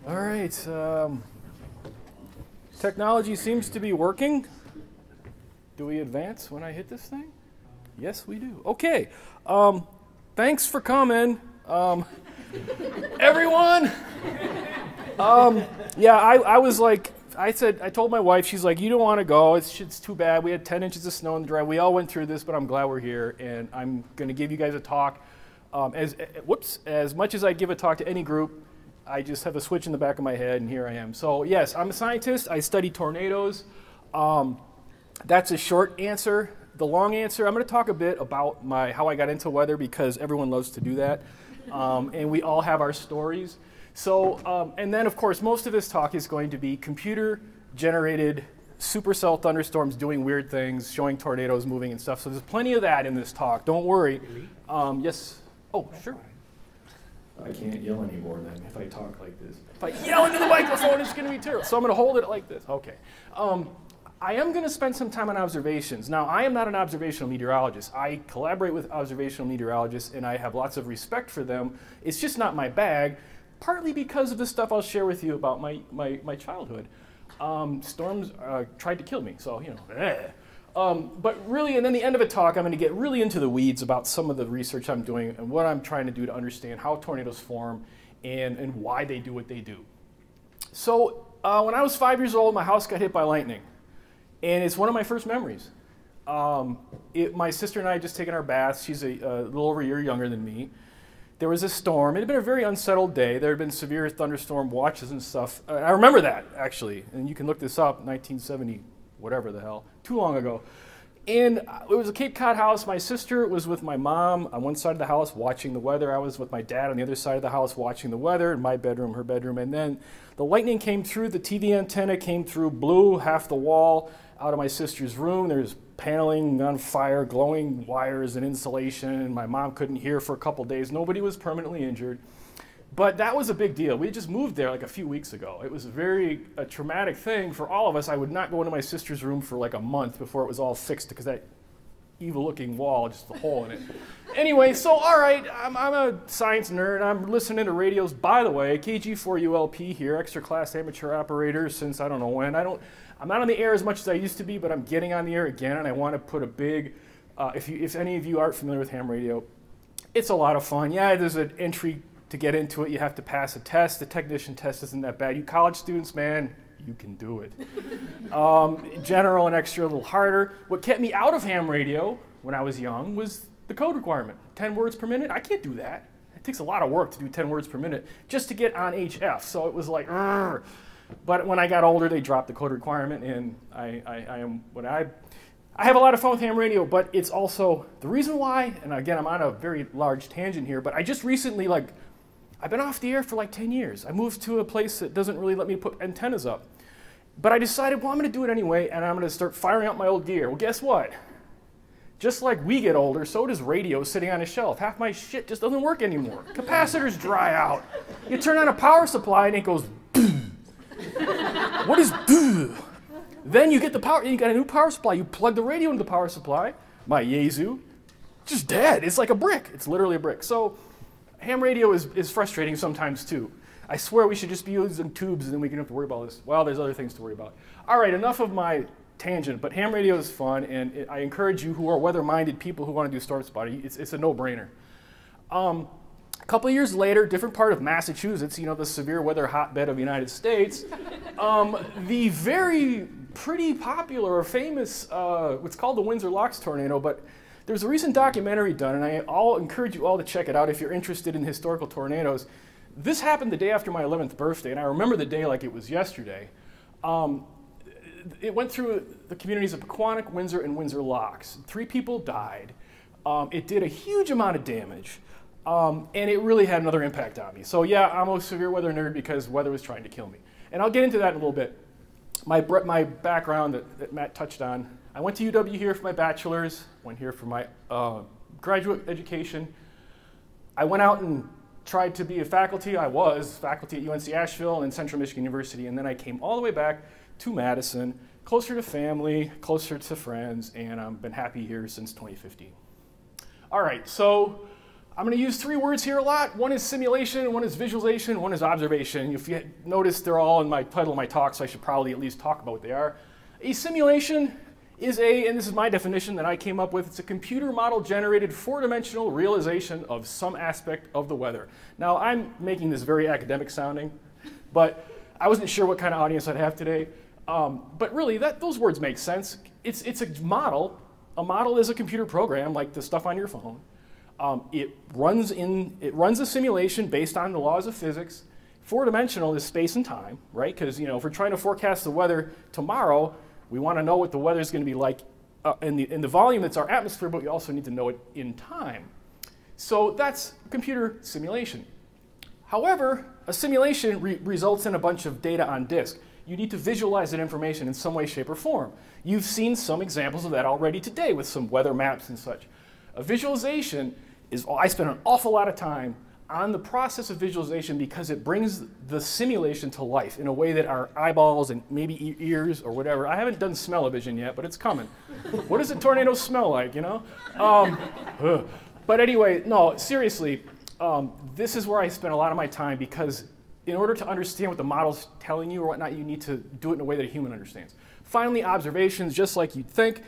All right. Technology seems to be working. Do we advance when I hit this thing? Yes, we do. Okay. Thanks for coming, everyone. Yeah, I was like, I told my wife, she's like, you don't want to go. It's too bad. We had 10 inches of snow in the drive. We all went through this, but I'm glad we're here, and I'm going to give you guys a talk. As much as I give a talk to any group, I just have a switch in the back of my head, and here I am. So yes, I'm a scientist. I study tornadoes. That's a short answer. The long answer, I'm going to talk a bit about how I got into weather, because everyone loves to do that, and we all have our stories. So, and then of course, most of this talk is going to be computer-generated supercell thunderstorms doing weird things, showing tornadoes moving and stuff. So there's plenty of that in this talk. Don't worry. Yes. Oh, sure. I can't yell anymore then if I talk like this. If I yell into the microphone, it's going to be terrible. So I'm going to hold it like this. Okay. I am going to spend some time on observations. Now, I am not an observational meteorologist. I collaborate with observational meteorologists, and I have lots of respect for them. It's just not my bag, partly because of the stuff I'll share with you about my childhood. Storms tried to kill me, so, you know. But really, and then the end of a talk, I'm going to get really into the weeds about some of the research I'm doing and what I'm trying to do to understand how tornadoes form and why they do what they do. So when I was 5 years old, my house got hit by lightning. And it's one of my first memories. My sister and I had just taken our baths. She's a little over a year younger than me. There was a storm. It had been a very unsettled day. There had been severe thunderstorm watches and stuff. I remember that, actually. And you can look this up, 1970, whatever the hell, too long ago. And it was a Cape Cod house. My sister was with my mom on one side of the house watching the weather. I was with my dad on the other side of the house watching the weather, in my bedroom, her bedroom. And then the lightning came through, the TV antenna came through, blew half the wall out of my sister's room. There's paneling on fire, glowing wires and insulation, and my mom couldn't hear for a couple days. Nobody was permanently injured. But that was a big deal. We just moved there like a few weeks ago. It was a traumatic thing for all of us. I would not go into my sister's room for like a month before it was all fixed, because that evil-looking wall, just a hole in it. Anyway, so all right, I'm a science nerd. I'm listening to radios. By the way, KG4ULP here, extra class amateur operator since I don't know when. I'm not on the air as much as I used to be, but I'm getting on the air again, and I want to put a big, if any of you aren't familiar with ham radio, it's a lot of fun. Yeah, there's an entry to get into it. You have to pass a test. The technician test isn't that bad. You college students, man, you can do it. General and extra a little harder. What kept me out of ham radio when I was young was the code requirement. 10 words per minute, I can't do that. It takes a lot of work to do 10 words per minute just to get on HF. So it was like, Rrr. But when I got older, they dropped the code requirement, and I have a lot of fun with ham radio, but it's also the reason why, and again, I'm on a very large tangent here, but I just recently, I've been off the air for like 10 years. I moved to a place that doesn't really let me put antennas up. But I decided, well, I'm going to do it anyway, and I'm going to start firing out my old gear. Well, guess what? Just like we get older, so does radio sitting on a shelf. Half my shit just doesn't work anymore. Capacitors dry out. You turn on a power supply, and it goes, what is Then you get the power, you got a new power supply. You plug the radio into the power supply. My Yaesu, just dead. It's like a brick. It's literally a brick. So ham radio is frustrating sometimes too. I swear we should just be using tubes, and then we don't have to worry about this. Well, there's other things to worry about. All right, enough of my tangent, but ham radio is fun, and I encourage you who are weather-minded people who want to do storm spotting, it's a no-brainer. A couple of years later, different part of Massachusetts, you know, the severe weather hotbed of the United States, the very pretty popular or famous, what's called the Windsor Locks tornado, but there's a recent documentary done, and I'll encourage you all to check it out if you're interested in historical tornadoes. This happened the day after my 11th birthday, and I remember the day like it was yesterday. It went through the communities of Pequannock, Windsor, and Windsor Locks. 3 people died. It did a huge amount of damage. And it really had another impact on me. So yeah, I'm a severe weather nerd because weather was trying to kill me. And I'll get into that in a little bit. My background that Matt touched on, I went to UW here for my bachelor's, went here for my graduate education. I went out and tried to be a faculty. I was faculty at UNC Asheville and Central Michigan University, and then I came all the way back to Madison, closer to family, closer to friends, and I've been happy here since 2015. All right, so I'm going to use three words here a lot. One is simulation, one is visualization, one is observation. If you notice, they're all in my title of my talk, so I should probably at least talk about what they are. A simulation is and this is my definition that I came up with, it's a computer model generated four-dimensional realization of some aspect of the weather. Now, I'm making this very academic sounding, but I wasn't sure what kind of audience I'd have today. But really, those words make sense. It's a model. A model is a computer program like the stuff on your phone. It runs a simulation based on the laws of physics. Four-dimensional is space and time, right? Because if we're trying to forecast the weather tomorrow, we want to know what the weather is going to be like in the volume that's our atmosphere, but we also need to know it in time. So that's computer simulation. However, a simulation results in a bunch of data on disk. You need to visualize that information in some way, shape, or form. You've seen some examples of that already today with some weather maps and such. A visualization I spend an awful lot of time on the process of visualization because it brings the simulation to life in a way that our eyeballs and maybe ears or whatever. I haven't done smell-o-vision yet, but it's coming. What does a tornado smell like, But anyway, no, seriously, this is where I spend a lot of my time because in order to understand what the model's telling you or whatnot, you need to do it in a way that a human understands. Finally, observations, just like you'd think,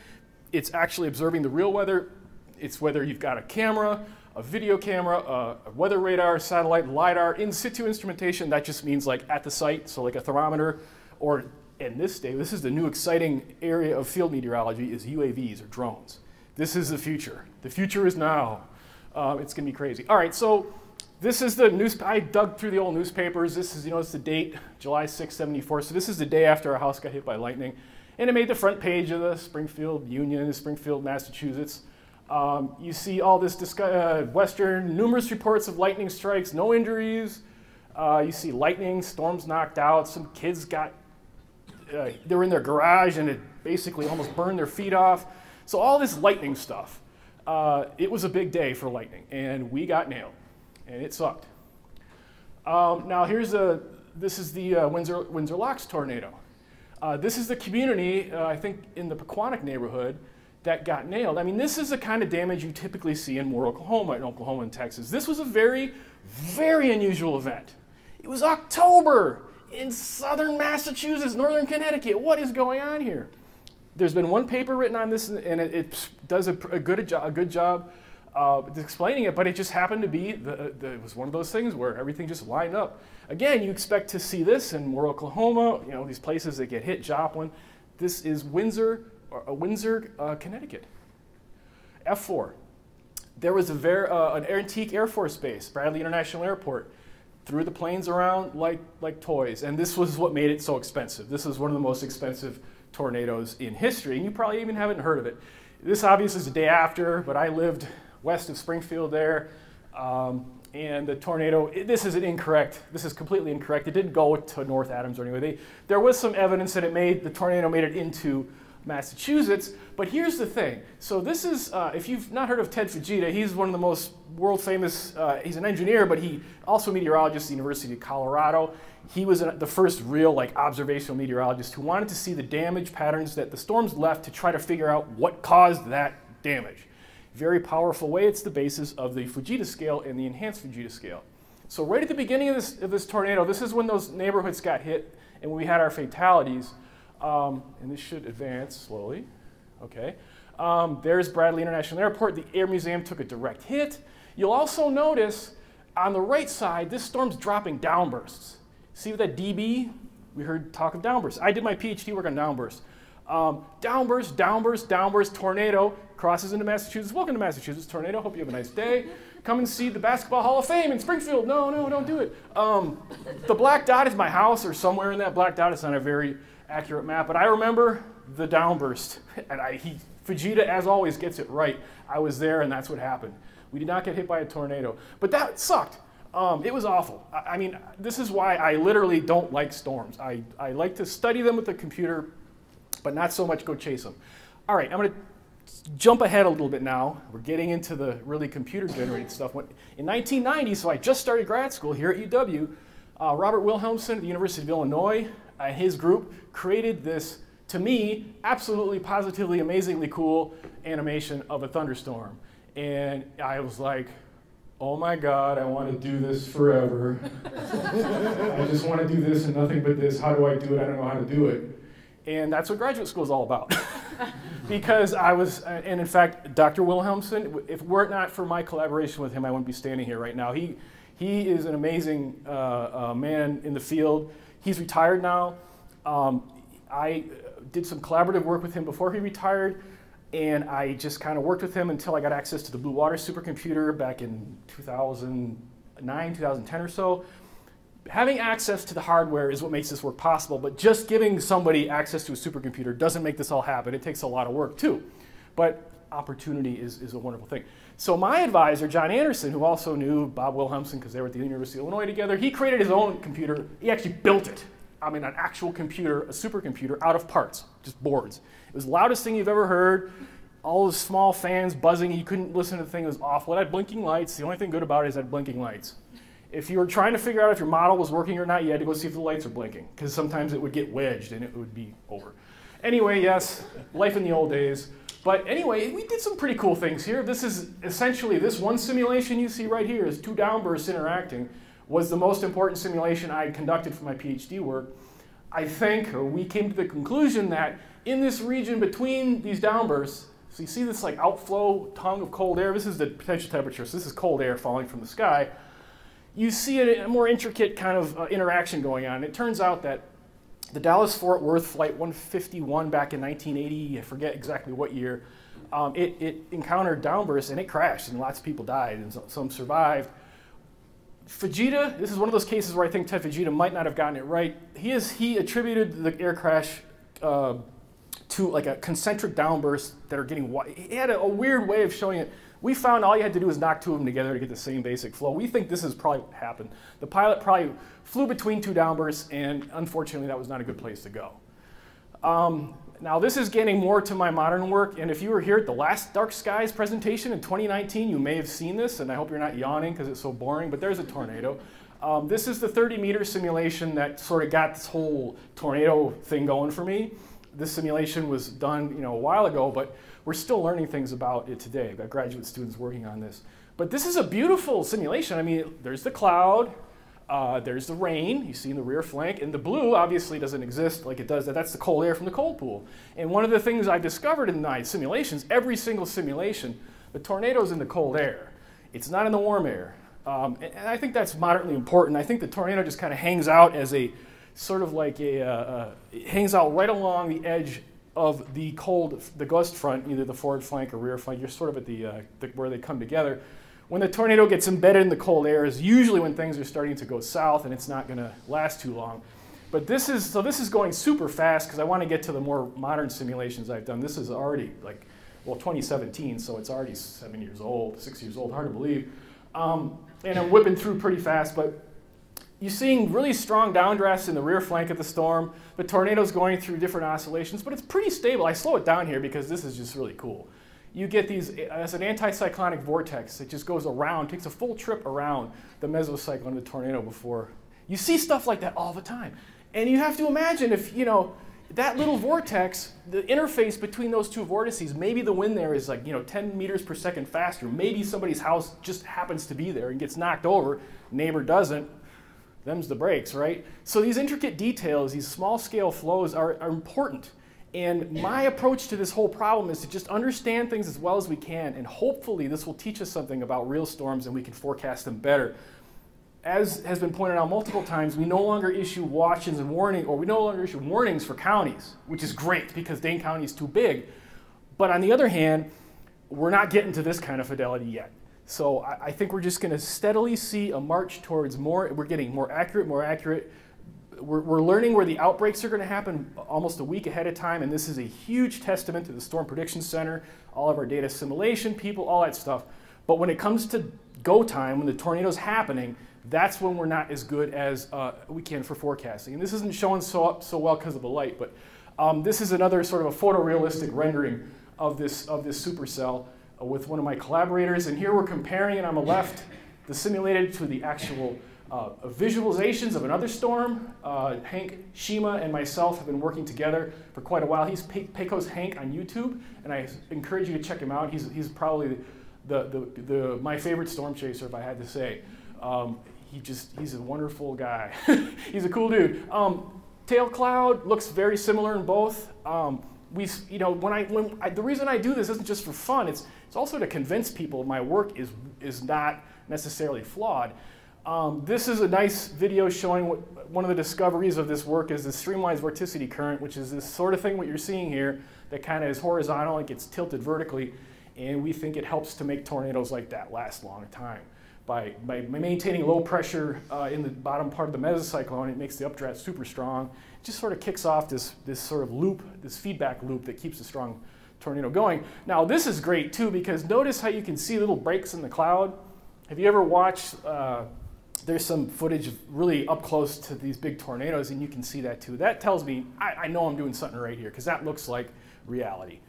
it's actually observing the real weather. It's whether you've got a camera, a video camera, a weather radar, satellite, LiDAR, in situ instrumentation. That just means like at the site, so like a thermometer, or in this day, this is the new exciting area of field meteorology is UAVs or drones. This is the future. The future is now. It's going to be crazy. All right, so this is the news. I dug through the old newspapers. This is, it's the date, July 6, 74. So this is the day after our house got hit by lightning. And it made the front page of the Springfield Union, Springfield, Massachusetts. You see all this Western, numerous reports of lightning strikes, no injuries. You see lightning, storms knocked out. Some kids they were in their garage and it basically almost burned their feet off. So all this lightning stuff. It was a big day for lightning and we got nailed and it sucked. Now this is the Windsor Locks tornado. This is the community, I think in the Pequannock neighborhood, that got nailed. I mean, this is the kind of damage you typically see in more Oklahoma and Texas. This was a very, very unusual event. It was October in southern Massachusetts, northern Connecticut. What is going on here? There's been one paper written on this, and it does a good job explaining it, but it just happened to be, it was one of those things where everything just lined up. Again, you expect to see this in more Oklahoma, these places that get hit, Joplin. This is Windsor, Connecticut. F4. There was an antique Air Force base, Bradley International Airport. Threw the planes around like toys, and this was what made it so expensive. This is one of the most expensive tornadoes in history, and you probably even haven't heard of it. This obviously is the day after, but I lived west of Springfield there, and the tornado, this is completely incorrect. It didn't go to North Adams or anywhere. There was some evidence that the tornado made it into Massachusetts, but here's the thing. So this is, if you've not heard of Ted Fujita, he's one of the most world famous, he's an engineer, but he also a meteorologist at the University of Colorado. He was the first real observational meteorologist who wanted to see the damage patterns that the storms left to try to figure out what caused that damage. Very powerful way. It's the basis of the Fujita scale and the enhanced Fujita scale. So right at the beginning of this tornado, this is when those neighborhoods got hit and when we had our fatalities. And this should advance slowly. Okay. There's Bradley International Airport. The Air Museum took a direct hit. You'll also notice on the right side, this storm's dropping downbursts. See that dB? We heard talk of downbursts. I did my PhD work on downbursts. Downburst, downburst, downburst, tornado, crosses into Massachusetts. Welcome to Massachusetts, tornado. Hope you have a nice day. Come and see the Basketball Hall of Fame in Springfield. No, don't do it. The black dot is my house or somewhere in that black dot. It's not a very accurate map, but I remember the downburst. And Fujita, as always, gets it right. I was there, and that's what happened. We did not get hit by a tornado, but that sucked. It was awful. I mean, this is why I literally don't like storms. I like to study them with the computer, but not so much go chase them. All right, I'm going to jump ahead a little bit now. We're getting into the really computer-generated stuff. In 1990, so I just started grad school here at UW, Robert Wilhelmsen at the University of Illinois and his group created this, to me, absolutely, positively, amazingly cool animation of a thunderstorm. And I was like, oh my God, I want to do this forever. I just want to do this and nothing but this. How do I do it? I don't know how to do it. And that's what graduate school is all about. Because I was, and in fact, Dr. Wilhelmsen, if were it not for my collaboration with him, I wouldn't be standing here right now. He is an amazing man in the field. He's retired now. I did some collaborative work with him before he retired, and I just kind of worked with him until I got access to the Blue Water supercomputer back in 2009, 2010 or so. Having access to the hardware is what makes this work possible, but just giving somebody access to a supercomputer doesn't make this all happen. It takes a lot of work too, but opportunity is a wonderful thing. So my advisor, John Anderson, who also knew Bob Wilhelmsen because they were at the University of Illinois together, he created his own computer. He actually built it. I mean, an actual computer, a supercomputer, out of parts, just boards. It was the loudest thing you've ever heard. All those small fans buzzing. You couldn't listen to the thing. It was awful. It had blinking lights. The only thing good about it is it had blinking lights. If you were trying to figure out if your model was working or not, you had to go see if the lights were blinking, because sometimes it would get wedged and it would be over. Anyway, yes, life in the old days. But anyway, we did some pretty cool things here. This is essentially, this one simulation you see right here is two downbursts interacting, was the most important simulation I conducted for my PhD work. I think, or we came to the conclusion that in this region between these downbursts, so you see this like outflow tongue of cold air, this is the potential temperature, so this is cold air falling from the sky. You see a more intricate kind of interaction going on. It turns out that the Dallas-Fort Worth Flight 151 back in 1980, I forget exactly what year, it encountered downbursts and it crashed and lots of people died and some survived. Fujita, this is one of those cases where I think Ted Fujita might not have gotten it right. He attributed the air crash to like a concentric downburst that are getting wide. He had a weird way of showing it. We found all you had to do was knock two of them together to get the same basic flow. We think this is probably what happened. The pilot probably flew between two downbursts, and unfortunately that was not a good place to go. Now this is getting more to my modern work, and if you were here at the last Dark Skies presentation in 2019, you may have seen this, and I hope you're not yawning because it's so boring, but there's a tornado. This is the 30-meter simulation that sort of got this whole tornado thing going for me. This simulation was done, a while ago, but we're still learning things about it today. I've got graduate students working on this. But this is a beautiful simulation. I mean, there's the cloud, there's the rain, you see in the rear flank, and the blue obviously doesn't exist like it does. That's the cold air from the cold pool. And one of the things I've discovered in my simulations, every single simulation, the tornado's in the cold air. It's not in the warm air. And I think that's moderately important. I think the tornado just kind of hangs out as a sort of like it hangs out right along the edge of the gust front, either the forward flank or rear flank. You're sort of at the where they come together. When the tornado gets embedded in the cold air is usually when things are starting to go south, and it's not going to last too long. But this is going super fast because I want to get to the more modern simulations I've done. This is already like, well, 2017, so it's already 6 years old, hard to believe. And I'm whipping through pretty fast, but you're seeing really strong downdrafts in the rear flank of the storm. The tornado's going through different oscillations, but it's pretty stable. I slow it down here because this is just really cool. You get these, as an anticyclonic vortex, it just goes around, takes a full trip around the mesocyclone of the tornado before. You see stuff like that all the time. And you have to imagine if, that little vortex, the interface between those two vortices, maybe the wind there is like, 10 meters per second faster. Maybe somebody's house just happens to be there and gets knocked over, neighbor doesn't. Them's the breaks, right? So these intricate details, these small-scale flows are important. And my approach to this whole problem is to just understand things as well as we can, and hopefully this will teach us something about real storms and we can forecast them better. As has been pointed out multiple times, we no longer issue watches and warnings, or we no longer issue warnings for counties, which is great because Dane County is too big. But on the other hand, we're not getting to this kind of fidelity yet. So I think we're just going to steadily see a march towards we're getting more accurate. We're learning where the outbreaks are going to happen almost a week ahead of time, and this is a huge testament to the Storm Prediction Center, all of our data assimilation people, all that stuff. But when it comes to go time, when the tornado's happening, that's when we're not as good as we can for forecasting. And this isn't showing so well because of the light, but this is another sort of a photorealistic rendering of this supercell with one of my collaborators. And here we're comparing it on the left, the simulated to the actual visualizations of another storm. Hank Shima and myself have been working together for quite a while. He's Pecos Hank on YouTube, and I encourage you to check him out. He's probably my favorite storm chaser, if I had to say. He's a wonderful guy. He's a cool dude. Tail cloud looks very similar in both. The reason I do this isn't just for fun. It's also to convince people my work is not necessarily flawed. This is a nice video showing one of the discoveries of this work is the streamlines vorticity current, which is this sort of thing what you're seeing here that kind of is horizontal and gets tilted vertically, and we think it helps to make tornadoes like that last a long time. By maintaining low pressure in the bottom part of the mesocyclone, it makes the updraft super strong. It just sort of kicks off this sort of loop, this feedback loop that keeps a strong tornado going. Now this is great too, because notice how you can see little breaks in the cloud. Have you ever watched, there's some footage really up close to these big tornadoes, and you can see that too. That tells me I know I'm doing something right here, because that looks like reality.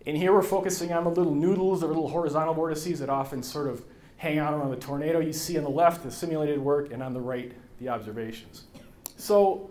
And here we're focusing on the little noodles, the little horizontal vortices that often sort of hang out around the tornado. You see on the left the simulated work, and on the right the observations. So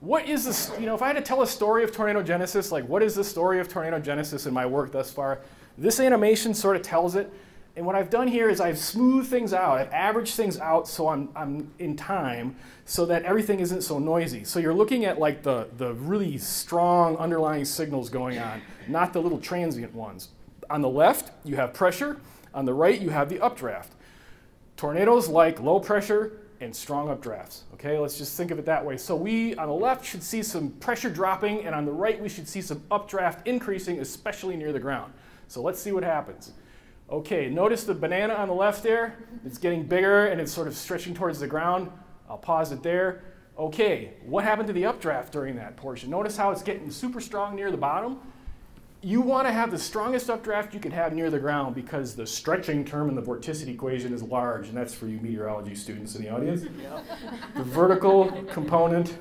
what is this, if I had to tell a story of tornado genesis, like what is the story of tornado genesis in my work thus far? This animation sort of tells it. And what I've done here is I've smoothed things out. I've averaged things out so I'm in time so that everything isn't so noisy. So you're looking at like the really strong underlying signals going on, not the little transient ones. On the left, you have pressure. On the right, you have the updraft. Tornadoes like low pressure and strong updrafts. Okay, let's just think of it that way. So we, on the left, should see some pressure dropping, and on the right, we should see some updraft increasing, especially near the ground. So let's see what happens. Okay, notice the banana on the left there. It's getting bigger, and it's sort of stretching towards the ground. I'll pause it there. Okay, what happened to the updraft during that portion? Notice how it's getting super strong near the bottom. You want to have the strongest updraft you can have near the ground because the stretching term in the vorticity equation is large, and that's for you meteorology students in the audience. The vertical component,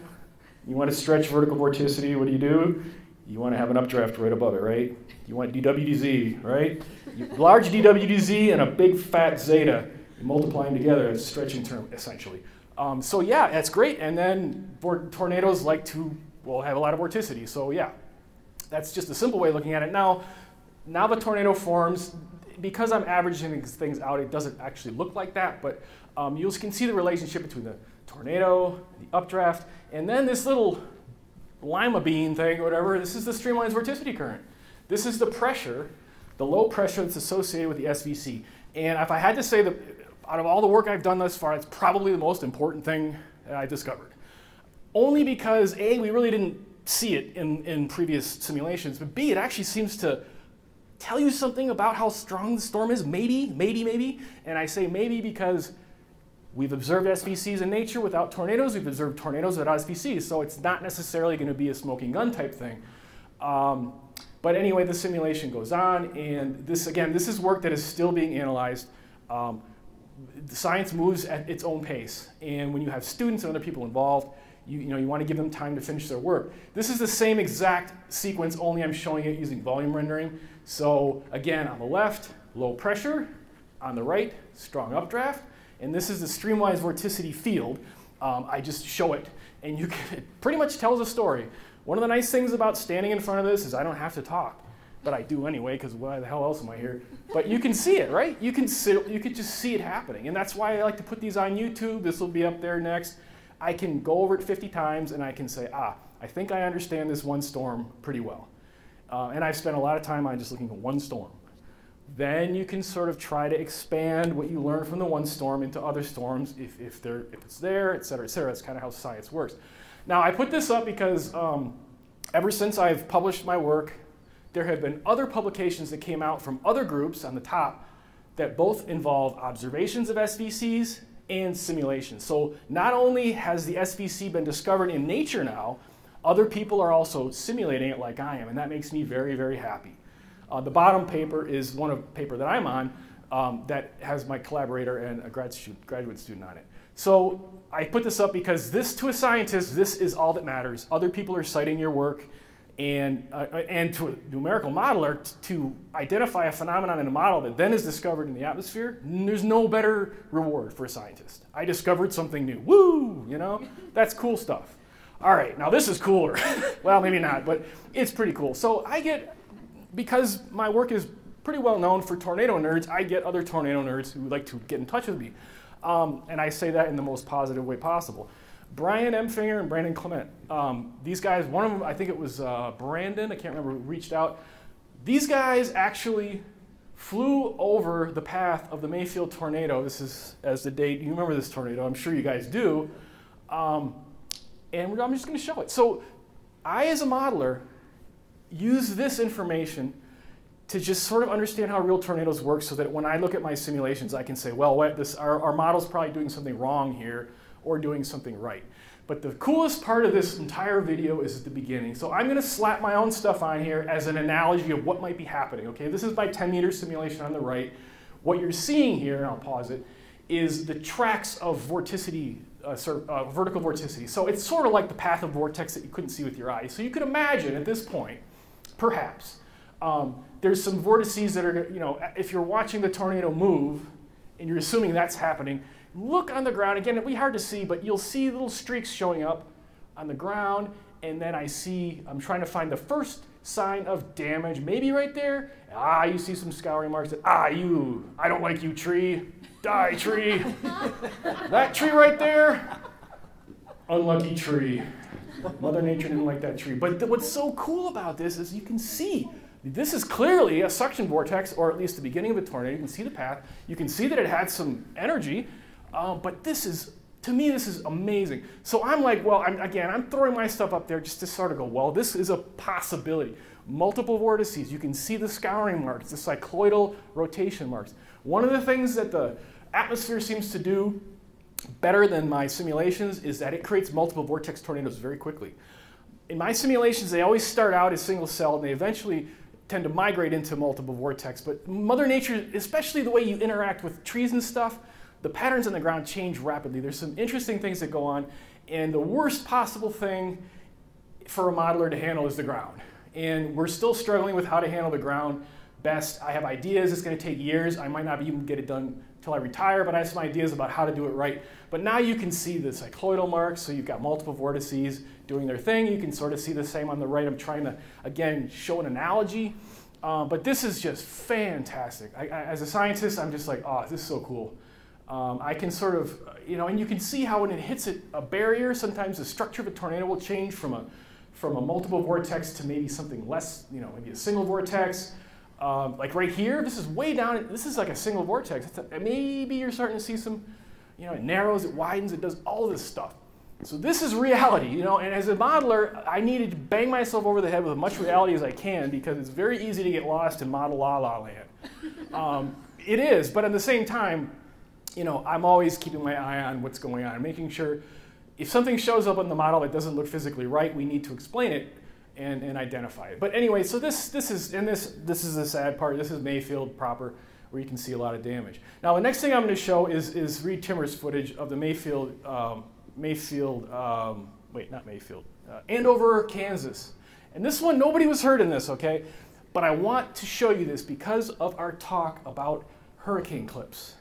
you want to stretch vertical vorticity, what do? You want to have an updraft right above it, right? You want dWdz, right? Large dWdz and a big fat zeta, you multiply them together, it's a stretching term, essentially. So yeah, that's great, and then tornadoes like to, have a lot of vorticity, so yeah. That's just a simple way of looking at it. Now the tornado forms. Because I'm averaging these things out, it doesn't actually look like that, but you can see the relationship between the tornado, the updraft, and then this little lima bean thing or whatever. This is the streamlines vorticity current. This is the pressure, the low pressure that's associated with the SVC. And if I had to say that out of all the work I've done thus far, it's probably the most important thing that I discovered. Only because A, we really didn't see it in previous simulations, but B, it actually seems to tell you something about how strong the storm is, maybe. And I say maybe because we've observed SVCs in nature without tornadoes, we've observed tornadoes without SVCs, so it's not necessarily going to be a smoking gun type thing. But anyway, the simulation goes on, and this is work that is still being analyzed. The science moves at its own pace, and when you have students and other people involved, you want to give them time to finish their work. This is the same exact sequence, only I'm showing it using volume rendering. So again, on the left, low pressure. On the right, strong updraft. And this is the streamlines vorticity field. I just show it, and it pretty much tells a story. One of the nice things about standing in front of this is I don't have to talk. But I do anyway, because why the hell else am I here? But you can see it, right? You could just see it happening. And that's why I like to put these on YouTube. This will be up there next. I can go over it 50 times and I can say, I think I understand this one storm pretty well. And I've spent a lot of time on just looking at one storm. Then you can sort of try to expand what you learn from the one storm into other storms if it's there, et cetera, et cetera. That's kind of how science works. Now, I put this up because ever since I've published my work, there have been other publications that came out from other groups on the top that both involve observations of SVCs and simulations. So not only has the SVC been discovered in nature now, other people are also simulating it like I am, and that makes me very, very happy. The bottom paper is one paper that I'm on that has my collaborator and a graduate student on it. So I put this up because this, to a scientist, this is all that matters. Other people are citing your work, and to a numerical modeler, to identify a phenomenon in a model that then is discovered in the atmosphere, there's no better reward for a scientist. I discovered something new. Woo! That's cool stuff. All right, now this is cooler. Well, maybe not, but it's pretty cool. So because my work is pretty well known for tornado nerds. I get other tornado nerds who like to get in touch with me. And I say that in the most positive way possible. Brian Empfinger and Brandon Clement. These guys, one of them, I think it was Brandon, I can't remember who reached out. These guys actually flew over the path of the Mayfield tornado. This is as the date, you remember this tornado, I'm sure you guys do. And I'm just going to show it. So I, as a modeler, use this information to just sort of understand how real tornadoes work so that when I look at my simulations, I can say, well, our model's probably doing something wrong here or doing something right. But the coolest part of this entire video is at the beginning. So I'm going to slap my own stuff on here as an analogy of what might be happening. Okay, this is my 10-meter simulation on the right. What you're seeing here, and I'll pause it, is the tracks of vorticity, vertical vorticity. So it's sort of like the path of vortex that you couldn't see with your eyes. So you could imagine at this point, perhaps, there's some vortices that are, if you're watching the tornado move and you're assuming that's happening, look on the ground. Again, it'll be hard to see, but you'll see little streaks showing up on the ground, and then I'm trying to find the first sign of damage, maybe right there. You see some scouring marks. I don't like you, tree. Die, tree. That tree right there, unlucky tree. Mother Nature didn't like that tree. But what's so cool about this is you can see, this is clearly a suction vortex, or at least the beginning of a tornado. You can see the path. You can see that it had some energy. But this is, to me, this is amazing. So I'm like, well, I'm throwing my stuff up there just to sort of go, well, this is a possibility. Multiple vortices. You can see the scouring marks, the cycloidal rotation marks. One of the things that the atmosphere seems to do better than my simulations is that it creates multiple vortex tornadoes very quickly. In my simulations, they always start out as single cell, and they eventually tend to migrate into multiple vortex. But Mother Nature, especially the way you interact with trees and stuff, the patterns on the ground change rapidly. There's some interesting things that go on, and the worst possible thing for a modeler to handle is the ground. And we're still struggling with how to handle the ground best. I have ideas. It's going to take years. I might not even get it done until I retire, but I have some ideas about how to do it right. But now you can see the cycloidal marks, so you've got multiple vortices doing their thing. You can sort of see the same on the right. I'm trying to, again, show an analogy. But this is just fantastic. As a scientist, I'm just like, oh, this is so cool. I can sort of, and you can see how when it hits a barrier, sometimes the structure of a tornado will change from a multiple vortex to maybe something less, maybe a single vortex. Like right here, this is way down, this is like a single vortex. Maybe you're starting to see some, it narrows, it widens, it does all of this stuff. So this is reality, and as a modeler, I needed to bang myself over the head with as much reality as I can because it's very easy to get lost in model la land. It is, but at the same time, I'm always keeping my eye on what's going on, making sure if something shows up on the model that doesn't look physically right, we need to explain it and identify it. But anyway, so this is the sad part. This is Mayfield proper, where you can see a lot of damage. Now the next thing I'm going to show is Reed Timmer's footage of the Andover, Kansas. And this one, nobody was hurt in this, okay? But I want to show you this because of our talk about hurricane clips.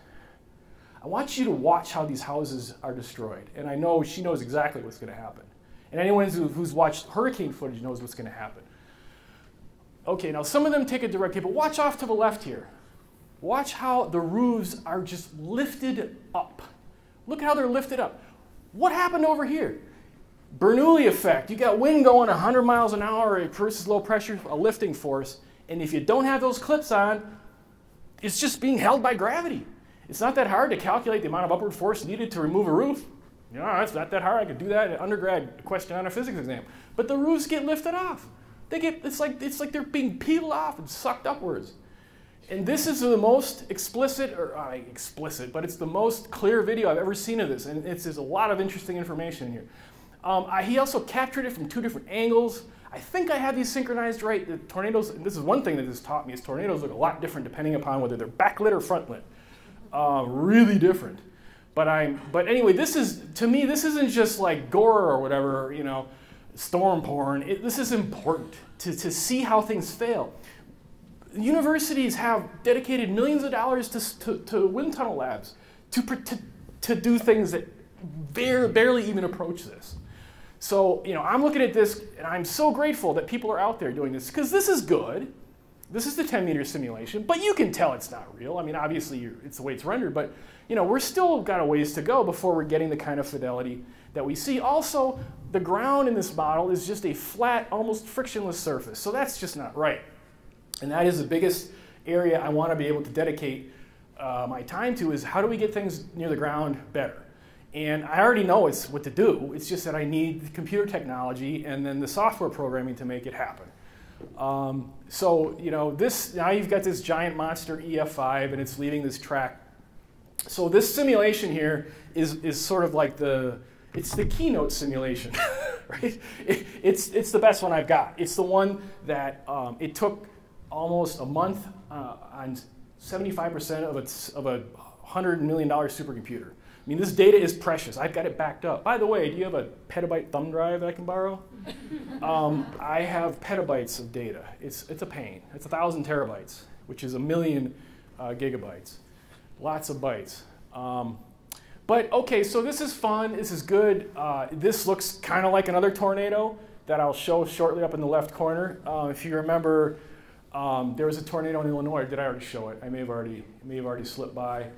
I want you to watch how these houses are destroyed. And I know she knows exactly what's going to happen. And anyone who's watched hurricane footage knows what's going to happen. Okay, now some of them take a direct hit, but watch off to the left here. Watch how the roofs are just lifted up. Look how they're lifted up. What happened over here? Bernoulli effect. You got wind going 100 miles an hour versus low pressure, a lifting force. And if you don't have those clips on, it's just being held by gravity. It's not that hard to calculate the amount of upward force needed to remove a roof. It's not that hard. I could do that in an undergrad question on a physics exam. But the roofs get lifted off. It's like they're being peeled off and sucked upwards. And this is the most explicit, but it's the most clear video I've ever seen of this. And there's a lot of interesting information in here. He also captured it from two different angles. I think I have these synchronized right. The tornadoes, and this is one thing that this taught me, is tornadoes look a lot different depending upon whether they're backlit or frontlit. Really different. But anyway, to me, this isn't just like gore or whatever, storm porn. This is important to see how things fail. Universities have dedicated millions of dollars to wind tunnel labs to do things that barely even approach this. So, I'm looking at this and I'm so grateful that people are out there doing this because this is good. This is the 10-meter simulation, but you can tell it's not real. I mean, obviously, it's the way it's rendered, but we're still got a ways to go before we're getting the kind of fidelity that we see. Also, the ground in this model is just a flat, almost frictionless surface, so that's just not right. And that is the biggest area I want to be able to dedicate my time to, is how do we get things near the ground better? And I already know it's what to do. It's just that I need the computer technology and then the software programming to make it happen. So now you've got this giant monster EF5 and it's leaving this track. So this simulation here is sort of like it's the keynote simulation, right? It's the best one I've got. It's the one that it took almost a month on 75% of a $100 million supercomputer. I mean, this data is precious. I've got it backed up. By the way, do you have a petabyte thumb drive that I can borrow? I have petabytes of data. It's a pain. It's 1,000 terabytes, which is 1 million gigabytes. Lots of bytes. But OK, so this is fun. This is good. This looks kind of like another tornado that I'll show shortly up in the left corner. If you remember, there was a tornado in Illinois. Did I already show it? I may have already slipped by.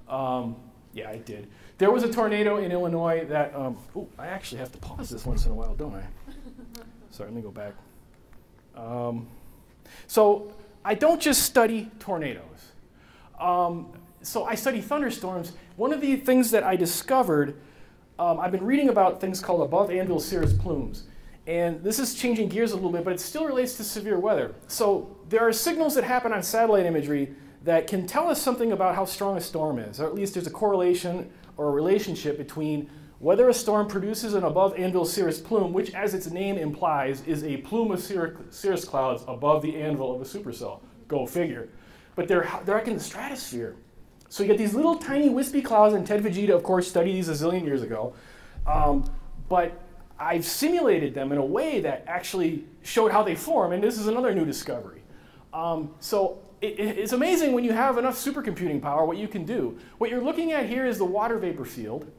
Yeah, I did. There was a tornado in Illinois that, I actually have to pause this once in a while, don't I? Sorry, let me go back. So I don't just study tornadoes. So I study thunderstorms. One of the things that I discovered, I've been reading about things called above anvil cirrus plumes. And this is changing gears a little bit, but it still relates to severe weather. So there are signals that happen on satellite imagery that can tell us something about how strong a storm is, or at least there's a correlation or a relationship between whether a storm produces an above anvil cirrus plume, which, as its name implies, is a plume of cirrus clouds above the anvil of a supercell. Go figure. But they're like in the stratosphere. So you get these little tiny wispy clouds, and Ted Fujita, of course, studied these a zillion years ago. But I've simulated them in a way that actually showed how they form, and this is another new discovery. So it's amazing when you have enough supercomputing power what you can do. What you're looking at here is the water vapor field.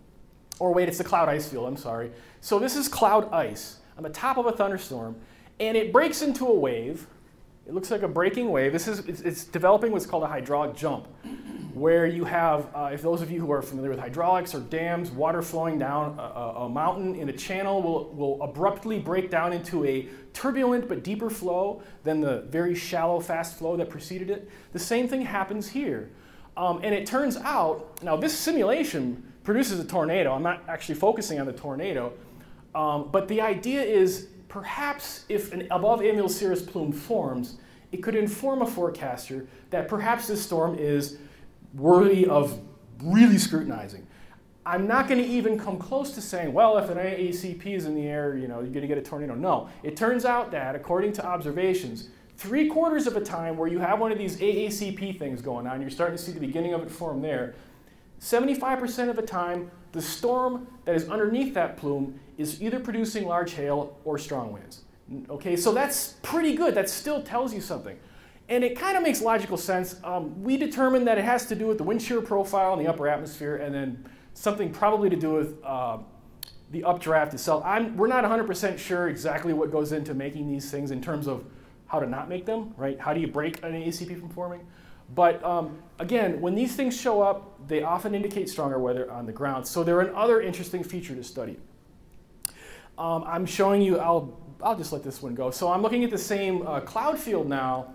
Or wait, it's the cloud ice field, I'm sorry. So this is cloud ice on the top of a thunderstorm, and it breaks into a wave. It looks like a breaking wave. It's developing what's called a hydraulic jump, where you have, if those of you who are familiar with hydraulics or dams, water flowing down a mountain in a channel will abruptly break down into a turbulent but deeper flow than the very shallow, fast flow that preceded it. The same thing happens here. And it turns out, now this simulation produces a tornado. I'm not actually focusing on the tornado. But the idea is perhaps if an above anvil cirrus plume forms, it could inform a forecaster that perhaps this storm is worthy of really scrutinizing. I'm not going to even come close to saying, well, if an AACP is in the air, you're going to get a tornado. No, it turns out that, according to observations, 3/4 of the time where you have one of these AACP things going on, you're starting to see the beginning of it form there, 75% of the time, the storm that is underneath that plume is either producing large hail or strong winds. Okay, so that's pretty good. That still tells you something. And it kind of makes logical sense. We determined that it has to do with the wind shear profile in the upper atmosphere, and then something probably to do with the updraft itself. We're not 100% sure exactly what goes into making these things in terms of how to not make them, right? How do you break an ACP from forming? But again, when these things show up, they often indicate stronger weather on the ground. So they're another interesting feature to study. I'm showing you, I'll just let this one go. So I'm looking at the same cloud field now,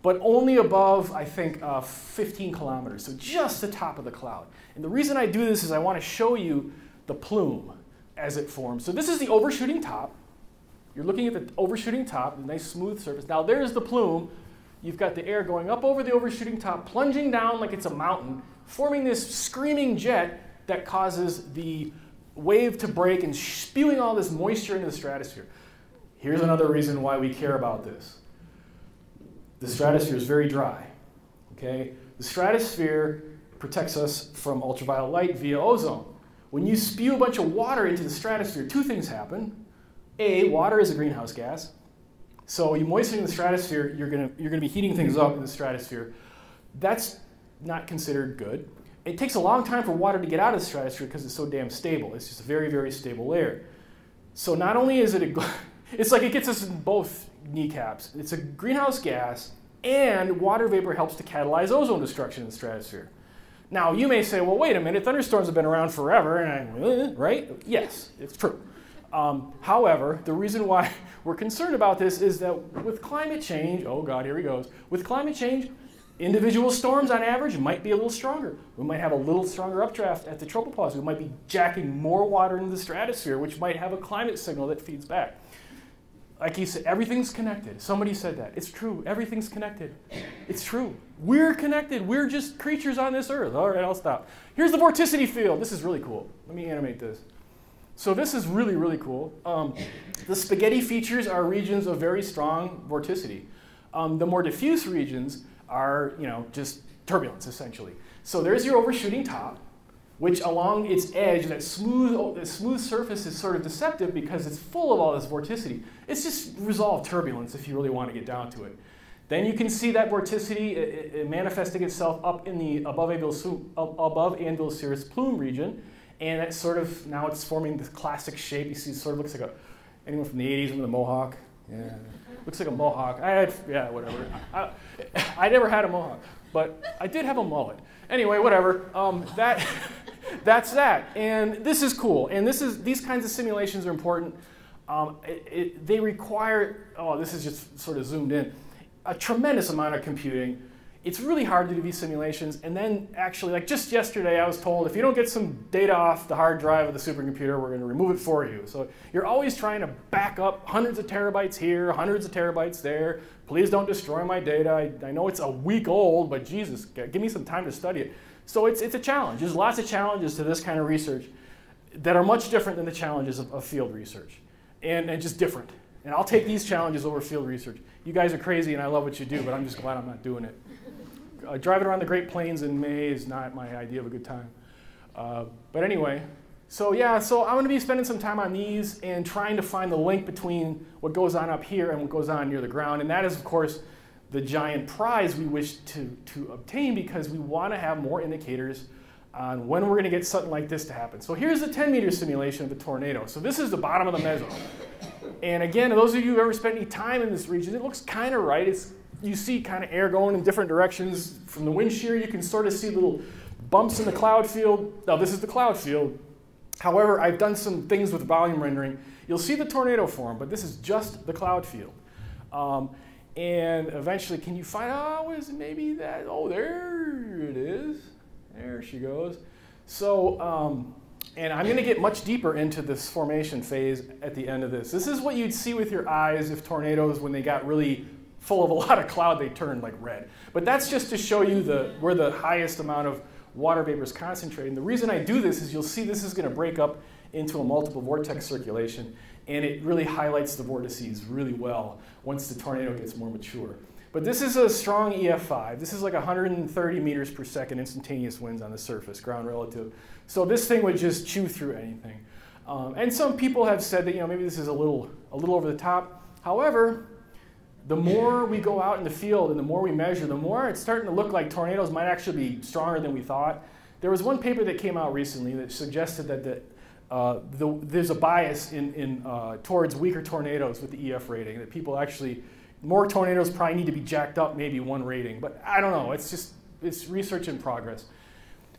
but only above, I think, 15 kilometers, so just the top of the cloud. And the reason I do this is I want to show you the plume as it forms. So this is the overshooting top. You're looking at the overshooting top, the nice smooth surface. Now there's the plume. You've got the air going up over the overshooting top, plunging down like it's a mountain, forming this screaming jet that causes the wave to break and spewing all this moisture into the stratosphere. Here's another reason why we care about this. The stratosphere is very dry. Okay? The stratosphere protects us from ultraviolet light via ozone. When you spew a bunch of water into the stratosphere, two things happen. A, water is a greenhouse gas. So you moisten the stratosphere, you're gonna be heating things up in the stratosphere. That's not considered good. It takes a long time for water to get out of the stratosphere because it's so damn stable. It's just a very, very stable layer. So not only is it it's like it gets us in both kneecaps. It's a greenhouse gas, and water vapor helps to catalyze ozone destruction in the stratosphere. Now, you may say, well, wait a minute, thunderstorms have been around forever, and right? Yes, it's true. However, the reason why we're concerned about this is that with climate change, oh God, here he goes. With climate change, individual storms on average might be a little stronger. We might have a little stronger updraft at the tropopause. We might be jacking more water into the stratosphere, which might have a climate signal that feeds back. Like he said, everything's connected. Somebody said that. It's true. Everything's connected. It's true. We're connected. We're just creatures on this earth. All right, I'll stop. Here's the vorticity field. This is really cool. Let me animate this. So this is really, really cool. The spaghetti features are regions of very strong vorticity. The more diffuse regions are, just turbulence, essentially. So there's your overshooting top, which along its edge, that smooth surface is sort of deceptive because it's full of all this vorticity. It's just resolved turbulence if you really want to get down to it. Then you can see that vorticity manifesting itself up in the above anvil cirrus plume region, and it's sort of, now it's forming this classic shape. You see it sort of looks like anyone from the 80s with a mohawk? Yeah, looks like a mohawk. Whatever. I never had a mohawk, but I did have a mullet. Anyway, whatever. That's that. And this is cool. And these kinds of simulations are important. They require, this is just sort of zoomed in, a tremendous amount of computing. It's really hard to do these simulations. And then actually, like just yesterday, I was told, if you don't get some data off the hard drive of the supercomputer, we're going to remove it for you. So you're always trying to back up hundreds of terabytes here, hundreds of terabytes there. Please don't destroy my data. I know it's a week old, but Jesus, give me some time to study it. So it's a challenge. There's lots of challenges to this kind of research that are much different than the challenges of field research, and just different. And I'll take these challenges over field research. You guys are crazy, and I love what you do, but I'm just glad I'm not doing it. Driving around the Great Plains in May is not my idea of a good time. But anyway, so I'm going to be spending some time on these and trying to find the link between what goes on up here and what goes on near the ground. And that is, of course, the giant prize we wish to obtain, because we want to have more indicators on when we're going to get something like this to happen. So here's the 10-meter simulation of the tornado. So this is the bottom of the meso. And again, those of you who have ever spent any time in this region, it looks kind of right. You see kind of air going in different directions. From the wind shear, you can sort of see little bumps in the cloud field. Now, this is the cloud field. However, I've done some things with volume rendering. You'll see the tornado form, but this is just the cloud field. And eventually, can you find, is it maybe that? Oh, there it is. There she goes. So, and I'm going to get much deeper into this formation phase at the end of this. This is what you'd see with your eyes if tornadoes, when they got really full of a lot of cloud, they turned like red. But that's just to show you where the highest amount of water vapor is concentrated. And the reason I do this is you'll see this is going to break up into a multiple vortex circulation, and it really highlights the vortices really well once the tornado gets more mature. But this is a strong EF5. This is like 130 meters per second instantaneous winds on the surface, ground relative. So this thing would just chew through anything. And some people have said that maybe this is a little over the top. However, the more we go out in the field and the more we measure, the more it's starting to look like tornadoes might actually be stronger than we thought. There was one paper that came out recently that suggested that there's a bias towards weaker tornadoes with the EF rating, that people actually, more tornadoes probably need to be jacked up maybe one rating. But I don't know. It's research in progress.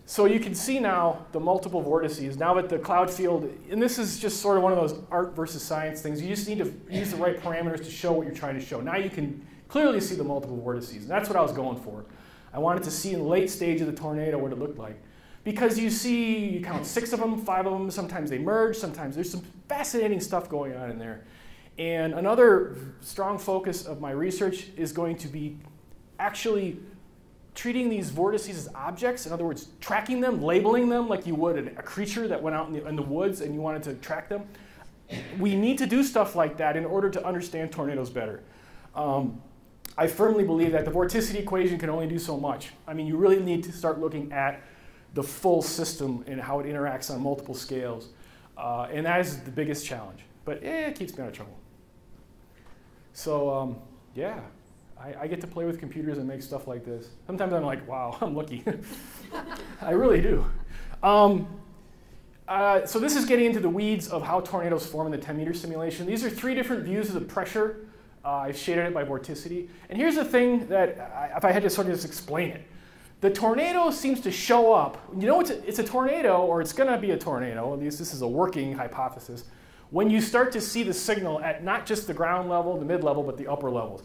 So you can see now the multiple vortices. Now that the cloud field, and this is just sort of one of those art versus science things. You just need to use the right parameters to show what you're trying to show. Now you can clearly see the multiple vortices. And that's what I was going for. I wanted to see in the late stage of the tornado what it looked like. Because you count 6 of them, 5 of them, sometimes they merge, sometimes there's some fascinating stuff going on in there. And another strong focus of my research is going to be actually treating these vortices as objects. In other words, tracking them, labeling them like you would a creature that went out in the woods and you wanted to track them. We need to do stuff like that in order to understand tornadoes better. I firmly believe that the vorticity equation can only do so much. I mean, you really need to start looking at the full system and how it interacts on multiple scales. And that is the biggest challenge. But it keeps me out of trouble. So yeah, I get to play with computers and make stuff like this. Sometimes I'm like, wow, I'm lucky. I really do. So this is getting into the weeds of how tornadoes form in the 10-meter simulation. These are 3 different views of the pressure I've shaded it by vorticity. And here's the thing that, if I had to sort of just explain it, the tornado seems to show up. You know it's a tornado, or it's going to be a tornado, at least this is a working hypothesis, when you start to see the signal at not just the ground level, the mid-level, but the upper levels.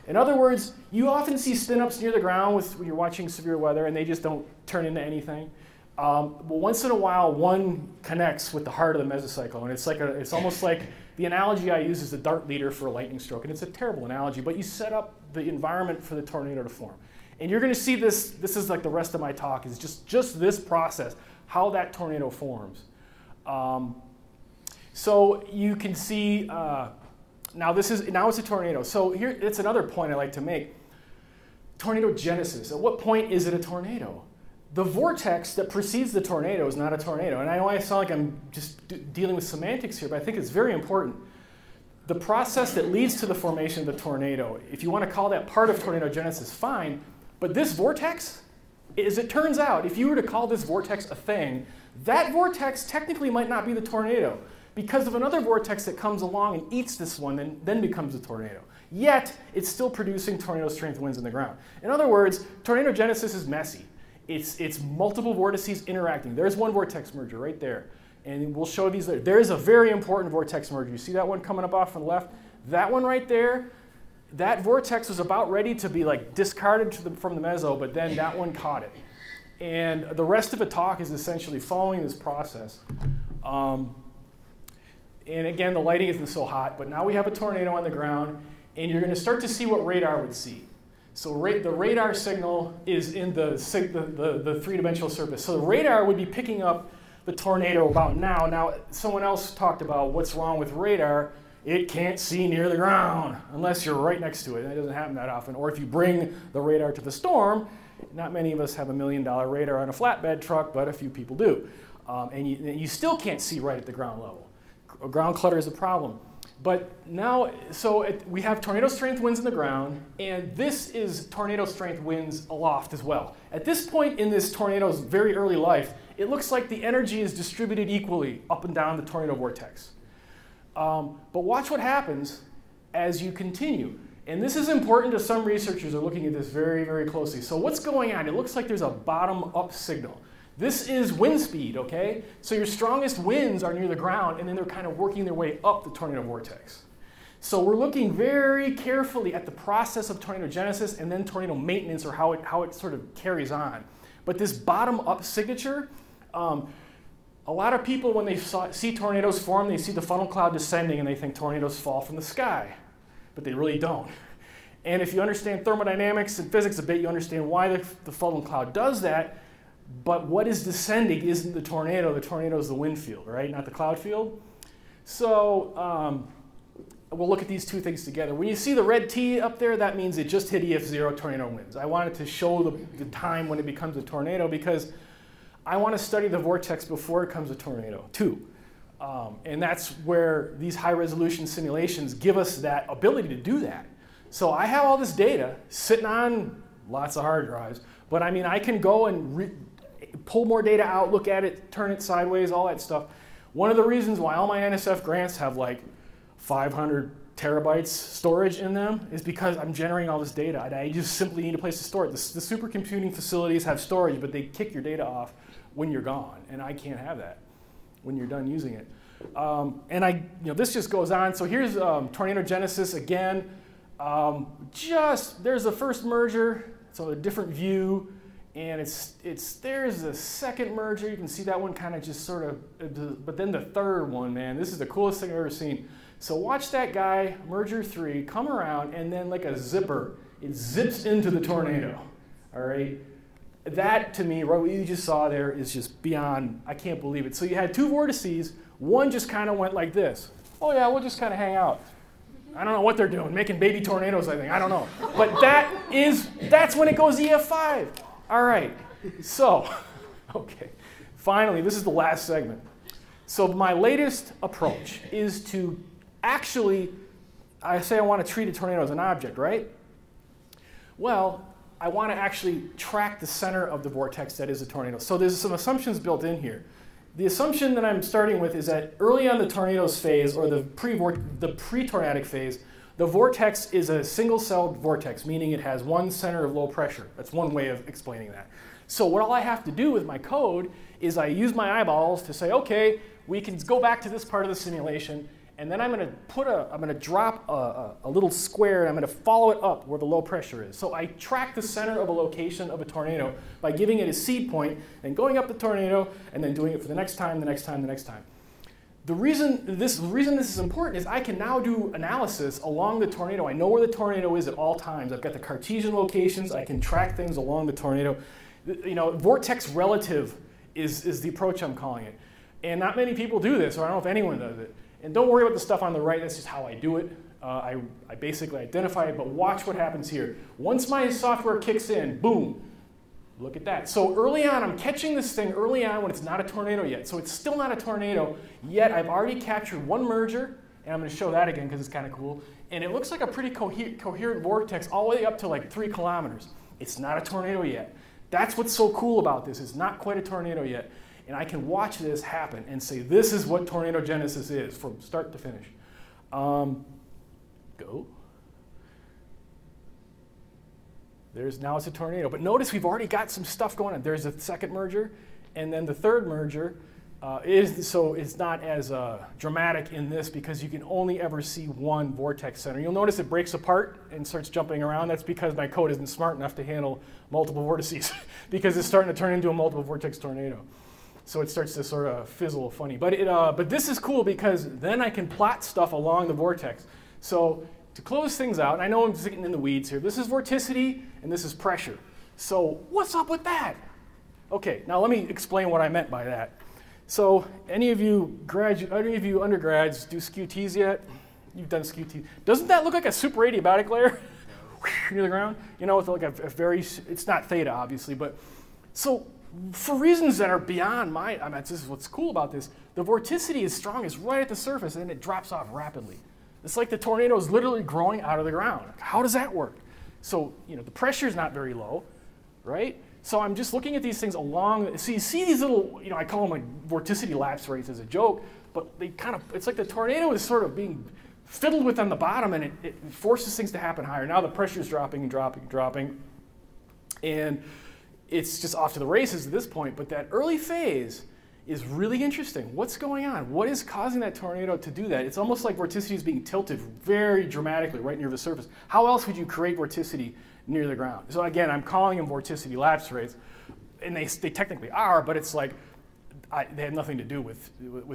In other words, you often see spin-ups near the ground when you're watching severe weather, and they just don't turn into anything. But once in a while, one connects with the heart of the mesocyclone. It's almost like the analogy I use is the dart leader for a lightning stroke, and it's a terrible analogy, but you set up the environment for the tornado to form. And you're going to see this is like the rest of my talk, is just this process, how that tornado forms. So you can see, now it's a tornado. So here, it's another point I like to make. Tornado genesis. At what point is it a tornado? The vortex that precedes the tornado is not a tornado. And I know I sound like I'm just dealing with semantics here, but I think it's very important. The process that leads to the formation of the tornado, if you want to call that part of tornado genesis, fine. But this vortex, as it turns out, if you were to call this vortex a thing, that vortex technically might not be the tornado, because of another vortex that comes along and eats this one and then becomes a tornado. Yet, it's still producing tornado strength winds in the ground. In other words, tornado genesis is messy. It's multiple vortices interacting. There's one vortex merger right there. And we'll show these later. There is a very important vortex merger. You see that one coming up off on the left? That one right there, that vortex was about ready to be like discarded from the meso, but then that one caught it. And the rest of the talk is essentially following this process. And again, the lighting isn't so hot, but now we have a tornado on the ground, and you're going to start to see what radar would see. So the radar signal is in the three-dimensional surface. So the radar would be picking up the tornado about now. Now, someone else talked about what's wrong with radar. It can't see near the ground unless you're right next to it. And it doesn't happen that often. Or if you bring the radar to the storm, not many of us have $1 million radar on a flatbed truck, but a few people do. And you still can't see right at the ground level. Ground clutter is a problem. But now, we have tornado strength winds in the ground, and this is tornado strength winds aloft as well. At this point in this tornado's very early life, it looks like the energy is distributed equally up and down the tornado vortex. But watch what happens as you continue. And this is important to some researchers who are looking at this very, very closely. So what's going on? It looks like there's a bottom-up signal. This is wind speed, okay? So your strongest winds are near the ground, and then they're kind of working their way up the tornado vortex. So we're looking very carefully at the process of tornado genesis and then tornado maintenance, or how it sort of carries on. But this bottom-up signature, a lot of people, when they see tornadoes form, they see the funnel cloud descending, and they think tornadoes fall from the sky. But they really don't. And if you understand thermodynamics and physics a bit, you understand why the funnel cloud does that. But what is descending isn't the tornado is the wind field, right? Not the cloud field. So we'll look at these two things together. When you see the red T up there, that means it just hit EF0 tornado winds. I wanted to show the time when it becomes a tornado because I want to study the vortex before it becomes a tornado too. And that's where these high resolution simulations give us that ability to do that. So I have all this data sitting on lots of hard drives, but I mean, I can go and pull more data out, look at it, turn it sideways, all that stuff. One of the reasons why all my NSF grants have like 500 terabytes storage in them is because I'm generating all this data. I just simply need a place to store it. The supercomputing facilities have storage, but they kick your data off when you're gone, and I can't have that when you're done using it. And this just goes on. So here's tornado genesis again. There's the first merger, so a different view. And there's the second merger. You can see that one kind of just sort of, but then the third one, man, this is the coolest thing I've ever seen. So watch that guy, merger 3, come around, and then like a zipper, it zips into the tornado, all right? That, to me, right, what you just saw there is just beyond, I can't believe it. So you had two vortices, one just kind of went like this. Oh yeah, we'll just kind of hang out. I don't know what they're doing, making baby tornadoes, I think, I don't know. But that's when it goes EF5. All right, so, okay, finally, this is the last segment. So my latest approach is to actually, I say I want to treat a tornado as an object, right? Well, I want to actually track the center of the vortex that is a tornado. So there's some assumptions built in here. The assumption that I'm starting with is that early on the tornado's phase, or the pre-tornadic phase, The vortex is a single-celled vortex, meaning it has one center of low pressure. That's one way of explaining that. So what all I have to do with my code is I use my eyeballs to say, okay, we can go back to this part of the simulation, and then I'm going to drop a little square, and I'm going to follow it up where the low pressure is. So I track the center of a location of a tornado by giving it a seed point and going up the tornado, and then doing it for the next time, the next time, the next time. The reason this is important is I can now do analysis along the tornado. I know where the tornado is at all times. I've got the Cartesian locations. I can track things along the tornado. You know, vortex relative is the approach I'm calling it. And not many people do this, or I don't know if anyone does it. And don't worry about the stuff on the right. That's just how I do it. I basically identify it, but watch what happens here. Once my software kicks in, boom. Look at that. So early on, I'm catching this thing early on when it's not a tornado yet. So it's still not a tornado, yet I've already captured one merger, and I'm going to show that again because it's kind of cool. And it looks like a pretty coherent vortex all the way up to like 3 kilometers. It's not a tornado yet. That's what's so cool about this. It's not quite a tornado yet. And I can watch this happen and say, this is what tornado genesis is from start to finish. Go. Now it's a tornado. But notice we've already got some stuff going on. There's a second merger, and then the third merger so it's not as dramatic in this because you can only ever see one vortex center. You'll notice it breaks apart and starts jumping around. That's because my code isn't smart enough to handle multiple vortices because it's starting to turn into a multiple vortex tornado. So it starts to sort of fizzle funny. But this is cool because then I can plot stuff along the vortex. So to close things out, and I know I'm sitting in the weeds here, this is vorticity and this is pressure. So what's up with that? Okay, now let me explain what I meant by that. So any of you undergrads do SKUTs yet? You've done SKUTs. Doesn't that look like a super adiabatic layer near the ground? You know, with like a very, it's not theta obviously, but so for reasons that are beyond this is what's cool about this, the vorticity is strongest right at the surface and then it drops off rapidly. It's like the tornado is literally growing out of the ground. How does that work? So, you know, the pressure is not very low, right? So I'm just looking at these things along, so you see these little, you know, I call them like vorticity lapse rates as a joke, but they kind of, it's like the tornado is sort of being fiddled with on the bottom and it forces things to happen higher. Now the pressure is dropping and dropping and dropping, and it's just off to the races at this point, but that early phase is really interesting. What's going on? What is causing that tornado to do that? It's almost like vorticity is being tilted very dramatically right near the surface. How else would you create vorticity near the ground? So again, I'm calling them vorticity lapse rates, and they technically are, but it's like they have nothing to do with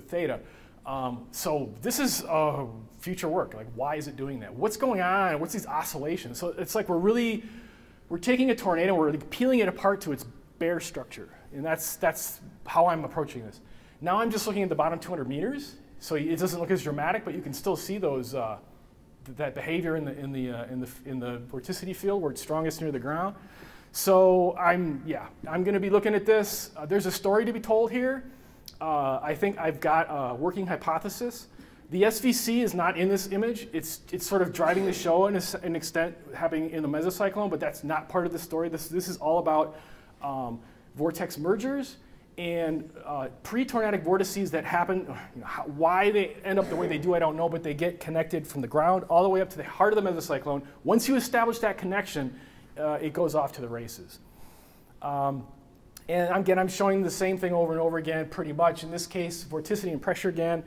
theta. So this is future work. Like, why is it doing that? What's going on? What's these oscillations? So it's like we're taking a tornado, we're peeling it apart to its bare structure. And that's how I'm approaching this. Now I'm just looking at the bottom 200 meters, so it doesn't look as dramatic, but you can still see those that behavior in the vorticity field where it's strongest near the ground. So I'm going to be looking at this. There's a story to be told here. I think I've got a working hypothesis. The SVC is not in this image. It's sort of driving the show in an extent, happening in the mesocyclone, but that's not part of the story. This is all about vortex mergers and pre-tornadic vortices that happen. You know, why they end up the way they do, I don't know, but they get connected from the ground all the way up to the heart of the mesocyclone. Once you establish that connection, it goes off to the races. And again, I'm showing the same thing over and over again, pretty much. In this case, vorticity and pressure again.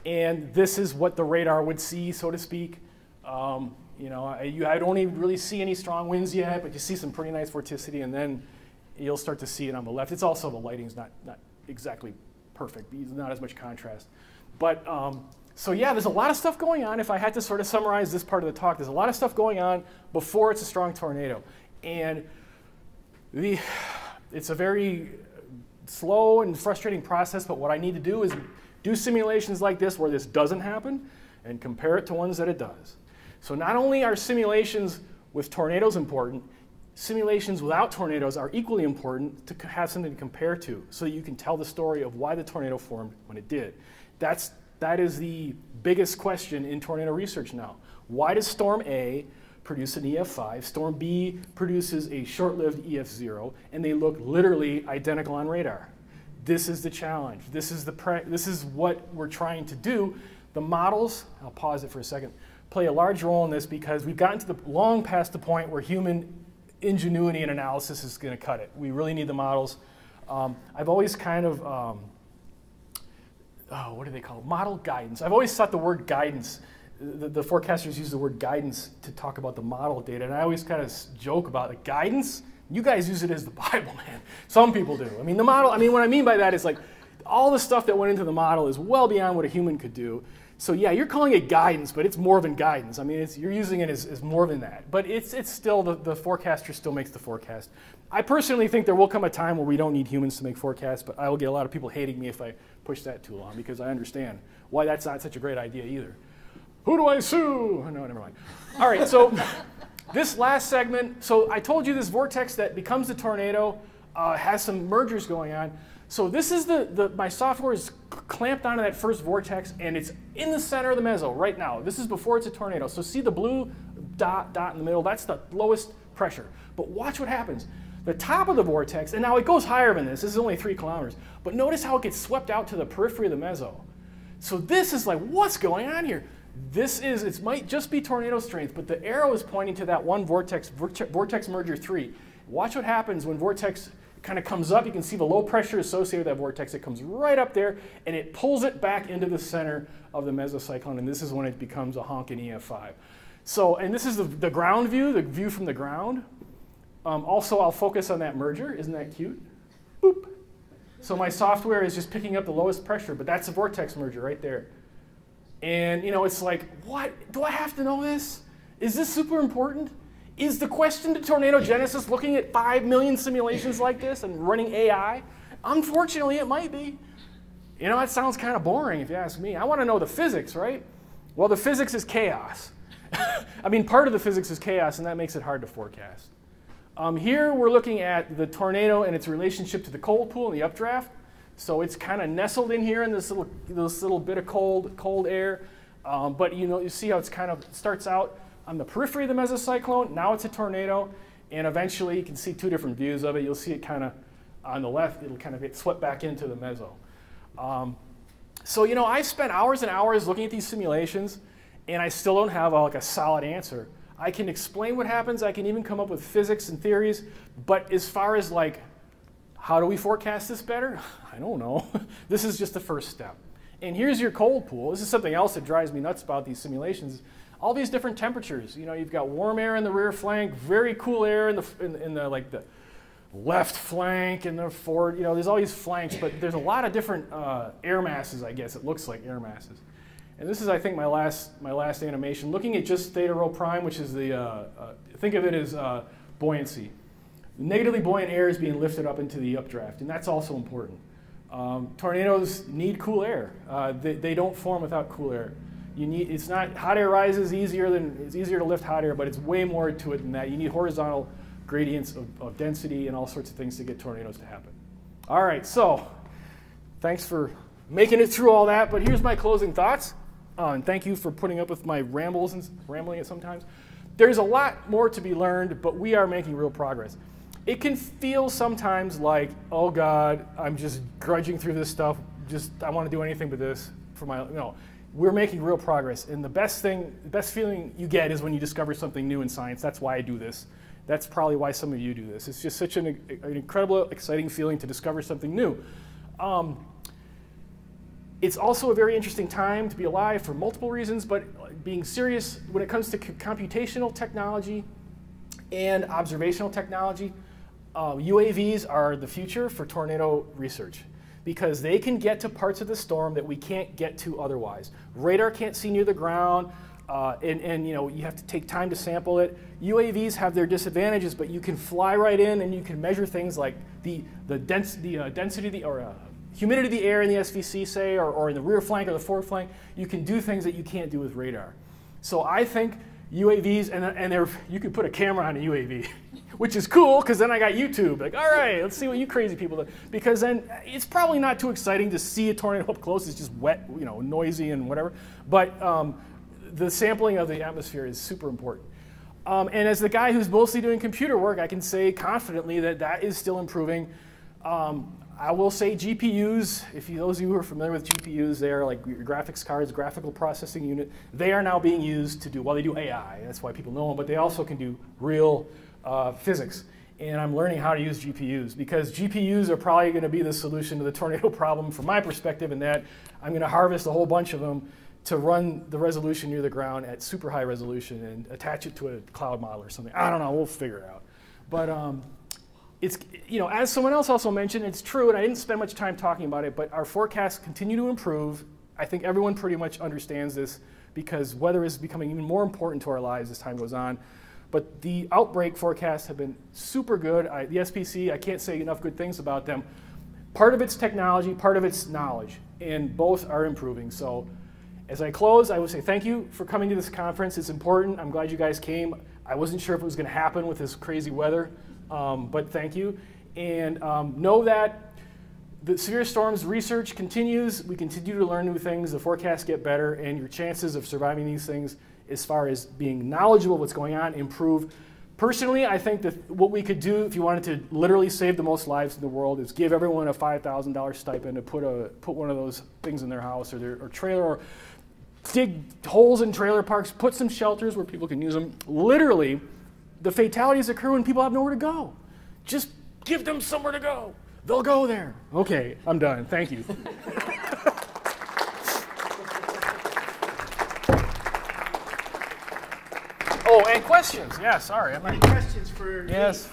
And this is what the radar would see, so to speak. You know, I don't even really see any strong winds yet, but you see some pretty nice vorticity, and then you'll start to see it on the left. It's also, the lighting's not exactly perfect. There's not as much contrast. But, so yeah, there's a lot of stuff going on. If I had to sort of summarize this part of the talk, there's a lot of stuff going on before it's a strong tornado. And it's a very slow and frustrating process, but what I need to do is do simulations like this where this doesn't happen and compare it to ones that it does. So not only are simulations with tornadoes important, simulations without tornadoes are equally important to have something to compare to so that you can tell the story of why the tornado formed when it did. That is the biggest question in tornado research now. Why does storm A produce an EF5, storm B produces a short-lived EF0, and they look literally identical on radar? This is the challenge. This is what we're trying to do. The models, I'll pause it for a second. play a large role in this because we've gotten to the long past the point where human ingenuity and analysis is going to cut it. We really need the models. I've always kind of, what do they call it? Model guidance. I've always thought the word guidance, the forecasters use the word guidance to talk about the model data, and I always kind of joke about it. Guidance? You guys use it as the Bible, man. Some people do. I mean, the model, what I mean by that is like all the stuff that went into the model is well beyond what a human could do. So yeah, you're calling it guidance, but it's more than guidance. I mean, you're using it as more than that. But it's still, the forecaster still makes the forecast. I personally think there will come a time where we don't need humans to make forecasts, but I will get a lot of people hating me if I push that too long, because I understand why that's not such a great idea either. Who do I sue? Oh, no, never mind. All right, so this last segment, so I told you this vortex that becomes the tornado has some mergers going on. So this is my software is clamped onto that first vortex, and it's in the center of the meso right now. This is before it's a tornado. So see the blue dot in the middle? That's the lowest pressure. But watch what happens. The top of the vortex, and now it goes higher than this. This is only 3 kilometers. But notice how it gets swept out to the periphery of the meso. So this is like, what's going on here? It might just be tornado strength, but the arrow is pointing to that one vortex, vortex merger 3. Watch what happens when vortex kind of comes up. You can see the low pressure associated with that vortex. It comes right up there, and it pulls it back into the center of the mesocyclone, and this is when it becomes a honking EF5. So, and this is the ground view, the view from the ground. Also, I'll focus on that merger. Isn't that cute? Boop. So my software is just picking up the lowest pressure, but that's a vortex merger right there. And it's like, what? Do I have to know this? Is this super important? Is the question to tornado genesis looking at 5 million simulations like this and running AI? Unfortunately, it might be. That sounds kind of boring if you ask me. I want to know the physics, right? Well, the physics is chaos. Part of the physics is chaos, and that makes it hard to forecast. Here we're looking at the tornado and its relationship to the cold pool and the updraft. So it's kind of nestled in here in this little bit of cold air. But you see how it's kind of starts out on the periphery of the mesocyclone. Now it's a tornado, and eventually you can see 2 different views of it. You'll see it kind of on the left. It'll kind of get swept back into the meso. So I've spent hours and hours looking at these simulations, and I still don't have a solid answer. I can explain what happens. I can even come up with physics and theories. But as far as how do we forecast this better? I don't know. This is just the first step. And here's your cold pool. This is something else that drives me nuts about these simulations. All these different temperatures. You've got warm air in the rear flank, very cool air in the left flank and the forward. There's all these flanks, but there's a lot of different air masses. I guess it looks like air masses. And this is, I think, my last animation, looking at just theta rho prime, which is think of it as buoyancy. Negatively buoyant air is being lifted up into the updraft, and that's also important. Tornadoes need cool air. They don't form without cool air. It's not, hot air rises it's easier to lift hot air, but it's way more to it than that. You need horizontal gradients of density and all sorts of things to get tornadoes to happen. All right, so thanks for making it through all that, but here's my closing thoughts. And thank you for putting up with my rambles and rambling it sometimes. There's a lot more to be learned, but we are making real progress. It can feel sometimes like, oh God, I'm just grudging through this stuff. I want to do anything but this for my, we're making real progress. And the best feeling you get is when you discover something new in science. That's why I do this. That's probably why some of you do this. It's just such an incredible, exciting feeling to discover something new. It's also a very interesting time to be alive for multiple reasons, but being serious when it comes to computational technology and observational technology, UAVs are the future for tornado research because they can get to parts of the storm that we can't get to otherwise. Radar can't see near the ground, and you have to take time to sample it. UAVs have their disadvantages, but you can fly right in and you can measure things like the density of the humidity of the air in the SVC, say, or in the rear flank or the forward flank. You can do things that you can't do with radar. So I think UAVs, and you can put a camera on a UAV, which is cool, because then I got YouTube. Like, all right, let's see what you crazy people do. Because then it's probably not too exciting to see a tornado up close. It's just wet, noisy and whatever. But the sampling of the atmosphere is super important. And as the guy who's mostly doing computer work, I can say confidently that that is still improving. I will say GPUs, those of you who are familiar with GPUs, they are like your graphics cards, graphical processing unit. They are now being used to do, well, they do AI, that's why people know them, but they also can do real physics. And I'm learning how to use GPUs because GPUs are probably going to be the solution to the tornado problem from my perspective, in that I'm going to harvest a whole bunch of them to run the resolution near the ground at super high resolution and attach it to a cloud model or something. I don't know, we'll figure it out. But it's, as someone else also mentioned, it's true, and I didn't spend much time talking about it, but our forecasts continue to improve. I think everyone pretty much understands this because weather is becoming even more important to our lives as time goes on. But the outbreak forecasts have been super good. The SPC, I can't say enough good things about them. Part of it's technology, part of it's knowledge, and both are improving. So as I close, I would say thank you for coming to this conference. It's important. I'm glad you guys came. I wasn't sure if it was going to happen with this crazy weather, but thank you. And know that the severe storms research continues. We continue to learn new things. The forecasts get better, and your chances of surviving these things, as far as being knowledgeable of what's going on, improve. Personally, I think that what we could do if you wanted to literally save the most lives in the world is give everyone a $5,000 stipend to put one of those things in their house or their trailer, or dig holes in trailer parks, put some shelters where people can use them. Literally, the fatalities occur when people have nowhere to go. Just give them somewhere to go. They'll go there. Okay, I'm done. Thank you. Oh, and questions. Yeah, sorry. Any questions for Yes.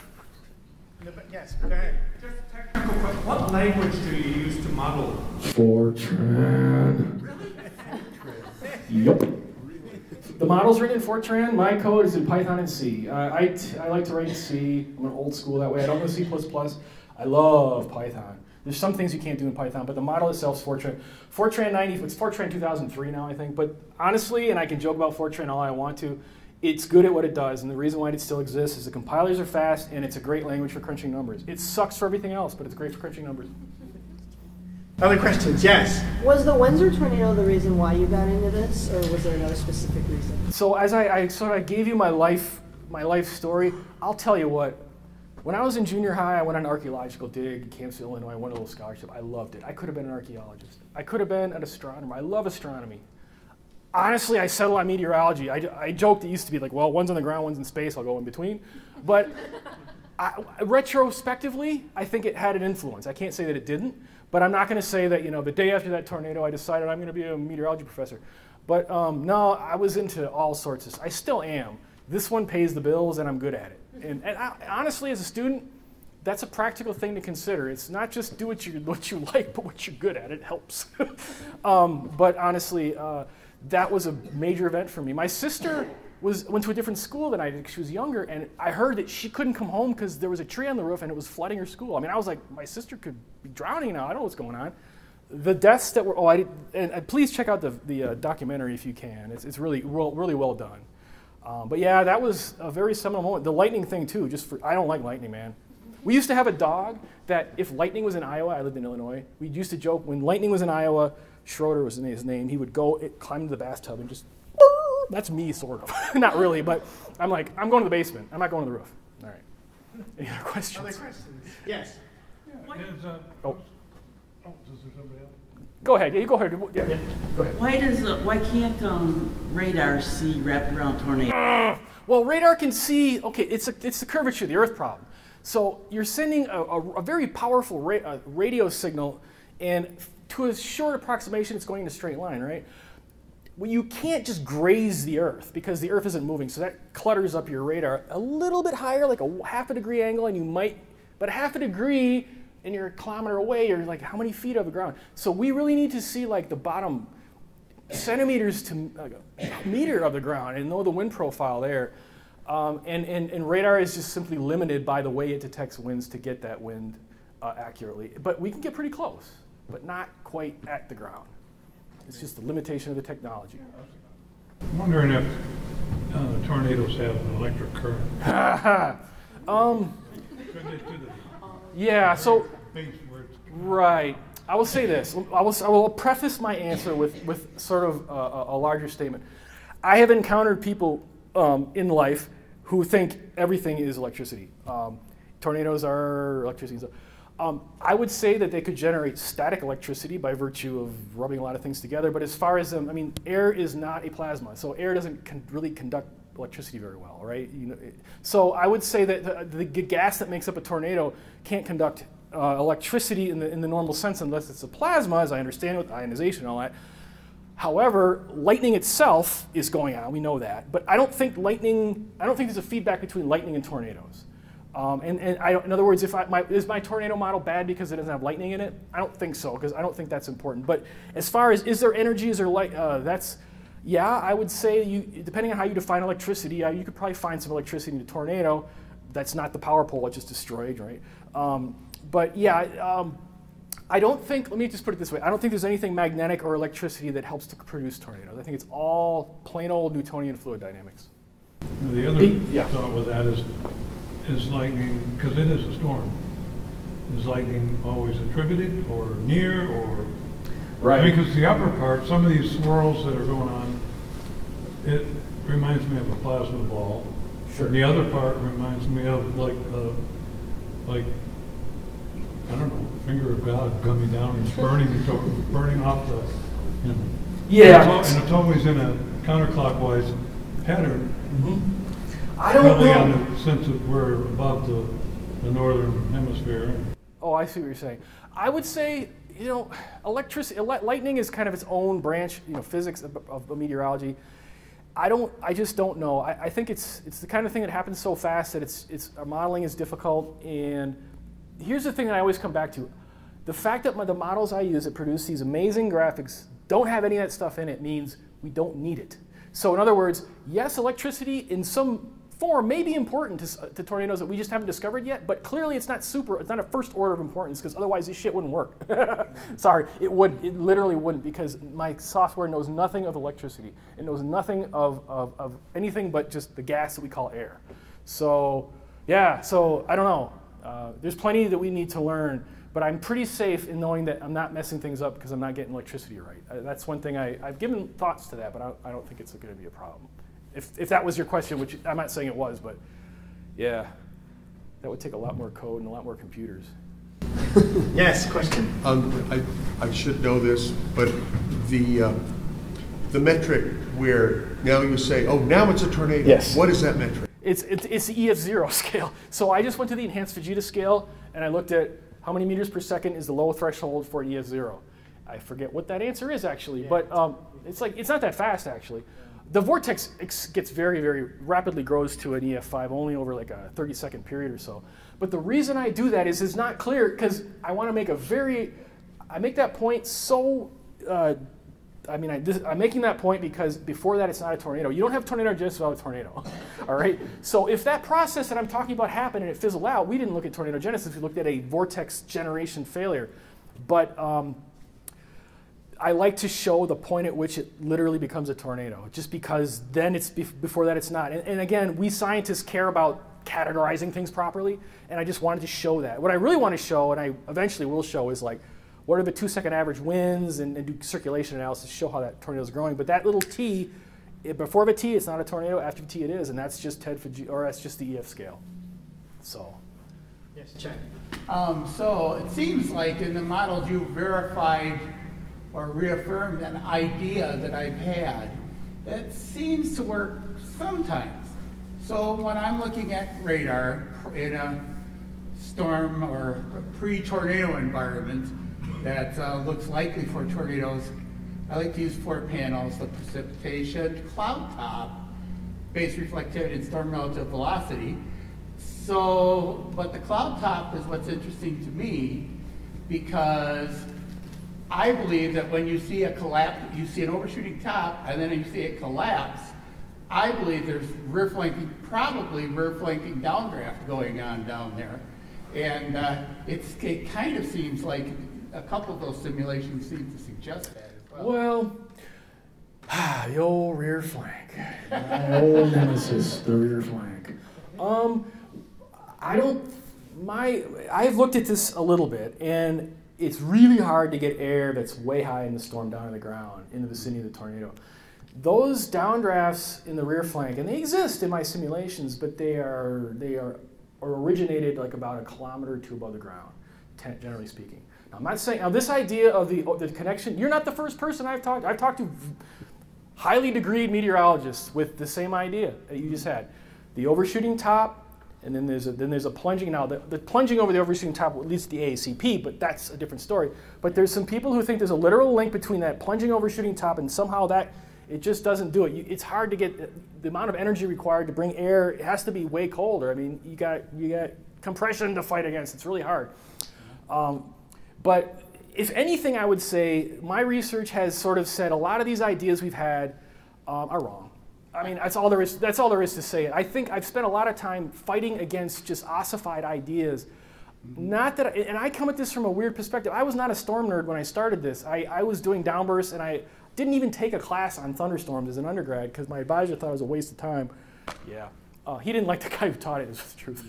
Yes, go ahead. Just a technical question. What language do you use to model? Fortran. Yep. The model's written in Fortran. My code is in Python and C. I like to write in C. I'm an old school that way. I don't know C++. I love Python. There's some things you can't do in Python, but the model itself is Fortran. Fortran 90, it's Fortran 2003 now, I think. But honestly, and I can joke about Fortran all I want to, it's good at what it does, and the reason why it still exists is the compilers are fast, and it's a great language for crunching numbers. It sucks for everything else, but it's great for crunching numbers. Other questions? Yes. Was the Windsor tornado the reason why you got into this, or was there another specific reason? So as I sort of gave you my life story, I'll tell you what. When I was in junior high, I went on an archaeological dig in Kansas, Illinois. I won a little scholarship. I loved it. I could have been an archaeologist. I could have been an astronomer. I love astronomy. Honestly, I settled on meteorology. I joked it used to be like, well, one's on the ground, one's in space, I'll go in between. But retrospectively, I think it had an influence. I can't say that it didn't, but I'm not going to say that, the day after that tornado, I decided I'm going to be a meteorology professor. But no, I was into all sorts of, I still am. This one pays the bills, and I'm good at it. And honestly, as a student, that's a practical thing to consider. It's not just do what you like, but what you're good at. It helps. But honestly, that was a major event for me. My sister went to a different school than I did because she was younger, and I heard that she couldn't come home because there was a tree on the roof and it was flooding her school. I mean, I was like, my sister could be drowning now. I don't know what's going on. The deaths that were, and please check out the documentary if you can. It's really well done. But yeah, that was a very seminal moment. The lightning thing too, I don't like lightning, man. We used to have a dog that if lightning was in Iowa, I lived in Illinois, we used to joke when lightning was in Iowa, Schroeder was his name, he would go climb into the bathtub and just, that's me sort of. Not really, but I'm like, I'm going to the basement. I'm not going to the roof. All right. Any other questions? Other questions? Yes. Does there somebody else? Go ahead. Yeah, you go ahead. Yeah, go ahead. Why can't radar see wrapped around tornadoes? Well, radar can see. Okay, it's the curvature of the Earth problem. So you're sending a very powerful radio signal, and to a short approximation, it's going in a straight line, right? Well, you can't just graze the Earth because the Earth isn't moving, so that clutters up your radar a little bit higher, like a half a degree angle, and you might, but half a degree and you're a kilometer away, you're like how many feet off the ground? So we really need to see like the bottom centimeters to like a meter of the ground and know the wind profile there. And radar is just simply limited by the way it detects winds to get that wind accurately. But we can get pretty close, but not quite at the ground. It's just the limitation of the technology. I'm wondering if tornadoes have an electric current. Couldn't they do Yeah, so, things where it's right. I will say this. I will preface my answer with sort of a larger statement. I have encountered people in life who think everything is electricity. Tornadoes are electricity. I would say that they could generate static electricity by virtue of rubbing a lot of things together. But as far as I mean, air is not a plasma, so air doesn't really conduct electricity very well, right? You know, so I would say that the gas that makes up a tornado can't conduct electricity in the normal sense unless it's a plasma, as I understand it, with ionization and all that. However, lightning itself is going on. We know that, but I don't think there's a feedback between lightning and tornadoes. In other words, is my tornado model bad because it doesn't have lightning in it? I don't think so, because I don't think that's important. But as far as is there energy, is there light? Yeah, I would say depending on how you define electricity, you could probably find some electricity in a tornado. That's not the power pole it just destroyed, right? But yeah, I don't think, let me just put it this way, I don't think there's anything magnetic or electricity that helps to produce tornadoes. I think it's all plain old Newtonian fluid dynamics. The other thought with that is lightning, because it is a storm, is lightning always attributed or near or? Right. Because the upper part, some of these swirls that are going on, it reminds me of a plasma ball. Sure. And the other part reminds me of like I don't know, finger of God coming down and burning off the, you know. Yeah. And it's always in a counterclockwise pattern. Mm-hmm. I don't know. On the sense that we're above the northern hemisphere. Oh, I see what you're saying. I would say, you know, lightning is kind of its own branch, you know, physics of meteorology. I just don't know. I think it's the kind of thing that happens so fast that our modeling is difficult. And here's the thing that I always come back to. The fact that the models I use that produce these amazing graphics don't have any of that stuff in it means we don't need it. So in other words, yes, electricity in some form may be important to tornadoes that we just haven't discovered yet, but clearly it's not a first order of importance, because otherwise this shit wouldn't work. Sorry, it literally wouldn't, because my software knows nothing of electricity. It knows nothing of anything but just the gas that we call air. So yeah, so I don't know. There's plenty that we need to learn, but I'm pretty safe in knowing that I'm not messing things up because I'm not getting electricity right. That's one thing I've given thoughts to that, but I don't think it's going to be a problem. If that was your question, which I'm not saying it was, but yeah, that would take a lot more code and a lot more computers. Yes, question. I should know this, but the metric where now you say, oh, now it's a tornado. Yes. What is that metric? It's the EF0 scale. So I just went to the enhanced Fujita scale and I looked at how many meters per second is the low threshold for EF0. I forget what that answer is actually, but it's not that fast actually. The vortex gets very, very rapidly grows to an EF5 only over like a 30-second period or so. But the reason I do that is it's not clear, because I want to make I make that point so, I'm making that point because before that it's not a tornado. You don't have tornadogenesis without a tornado, all right? So if that process that I'm talking about happened and it fizzled out, we didn't look at tornadogenesis, we looked at a vortex generation failure. But I like to show the point at which it literally becomes a tornado, just because then it's before that it's not. And again, we scientists care about categorizing things properly, and I just wanted to show that. What I really want to show, and I eventually will show, is like, what are the 2-second average winds, and do circulation analysis, show how that tornado is growing. But that little T, before the T, it's not a tornado. After the T, it is, and that's just that's just the EF scale. So. Yes, Chad. So it seems like in the models you verified or reaffirmed an idea that I've had that seems to work sometimes. So when I'm looking at radar in a storm or pre-tornado environment that looks likely for tornadoes, I like to use 4 panels: the precipitation, cloud top, base reflectivity, and storm relative velocity. So, but the cloud top is what's interesting to me, because I believe that when you see a collapse, you see an overshooting top, and then you see it collapse, I believe there's probably rear flanking downdraft going on down there. And it kind of seems like a couple of those simulations seem to suggest that as well. Well, the old rear flank. My old nemesis, the rear flank. I've looked at this a little bit, and it's really hard to get air that's way high in the storm down to the ground in the vicinity of the tornado. Those downdrafts in the rear flank, and they exist in my simulations, but they are originated like about 1 kilometer or 2 above the ground. generally speaking. Now, I'm not saying, now this idea of the connection, you're not the first person I've talked to highly degreed meteorologists with the same idea that you just had. The overshooting top, and then there's a plunging. Now, the plunging over the overshooting top leads to the AACP, but that's a different story. But there's some people who think there's a literal link between that plunging overshooting top and somehow that it just doesn't do it. It's hard to get the amount of energy required to bring air. It has to be way colder. I mean, you got compression to fight against. It's really hard. But if anything, I would say my research has sort of said a lot of these ideas we've had are wrong. I mean, that's all there is to say. I think I've spent a lot of time fighting against just ossified ideas. Not that, and I come at this from a weird perspective. I was not a storm nerd when I started this. I was doing downbursts, and I didn't even take a class on thunderstorms as an undergrad because my advisor thought it was a waste of time. Yeah. He didn't like the guy who taught it, is the truth.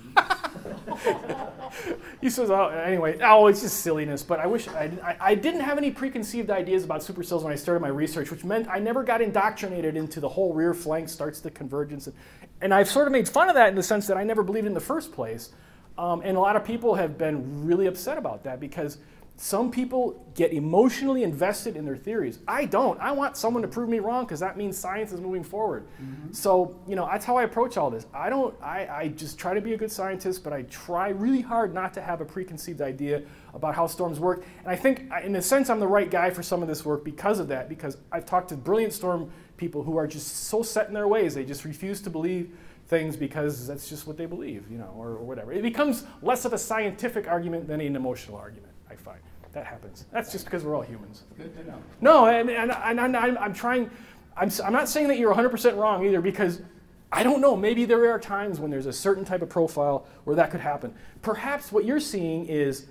He says, oh, anyway, it's just silliness. But I wish I didn't have any preconceived ideas about supercells when I started my research, which meant I never got indoctrinated into the whole rear flank starts the convergence. And I've sort of made fun of that in the sense that I never believed in the first place. And a lot of people have been really upset about that because some people get emotionally invested in their theories. I don't. I want someone to prove me wrong because that means science is moving forward. So, that's how I approach all this. I just try to be a good scientist, but I try really hard not to have a preconceived idea about how storms work. And I think, in a sense, I'm the right guy for some of this work because of that, because I've talked to brilliant storm people who are just so set in their ways. They just refuse to believe things because that's just what they believe, or whatever. It becomes less of a scientific argument than an emotional argument, I find. That happens. That's just because we're all humans. Good to know. No, I'm trying, I'm not saying that you're 100% wrong either because I don't know, maybe there are times when there's a certain type of profile where that could happen. Perhaps what you're seeing is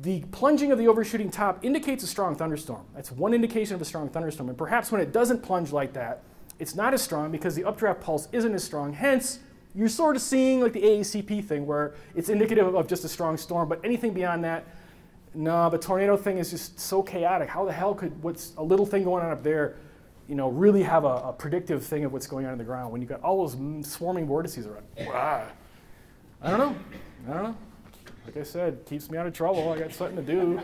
the plunging of the overshooting top indicates a strong thunderstorm. That's one indication of a strong thunderstorm. And perhaps when it doesn't plunge like that, it's not as strong because the updraft pulse isn't as strong. Hence, you're sort of seeing like the AACP thing where it's indicative of just a strong storm, but anything beyond that, no, the tornado thing is just so chaotic. How the hell could what's a little thing going on up there, really have a predictive thing of what's going on in the ground when you've got all those swarming vortices around? Wow. I don't know. Like I said, keeps me out of trouble. I got something to do.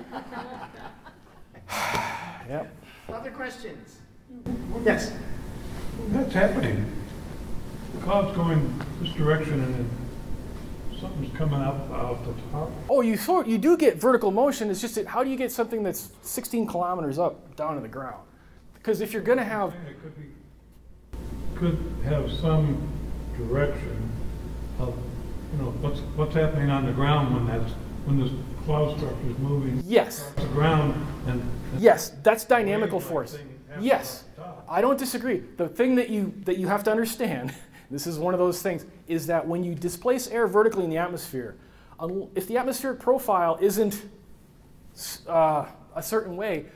Yep. Other questions? Yes. That's happening. The cloud's going this direction and then something's coming up out the top. Oh, you do get vertical motion. It's just that how do you get something that's 16 kilometers up down to the ground? Because if you're going to have... It could have some direction of, what's happening on the ground when this cloud structure is moving yes. across the ground. Yes, that's dynamical force. Yes, I don't disagree. The thing that you have to understand, this is one of those things, is that when you displace air vertically in the atmosphere, if the atmospheric profile isn't a certain way,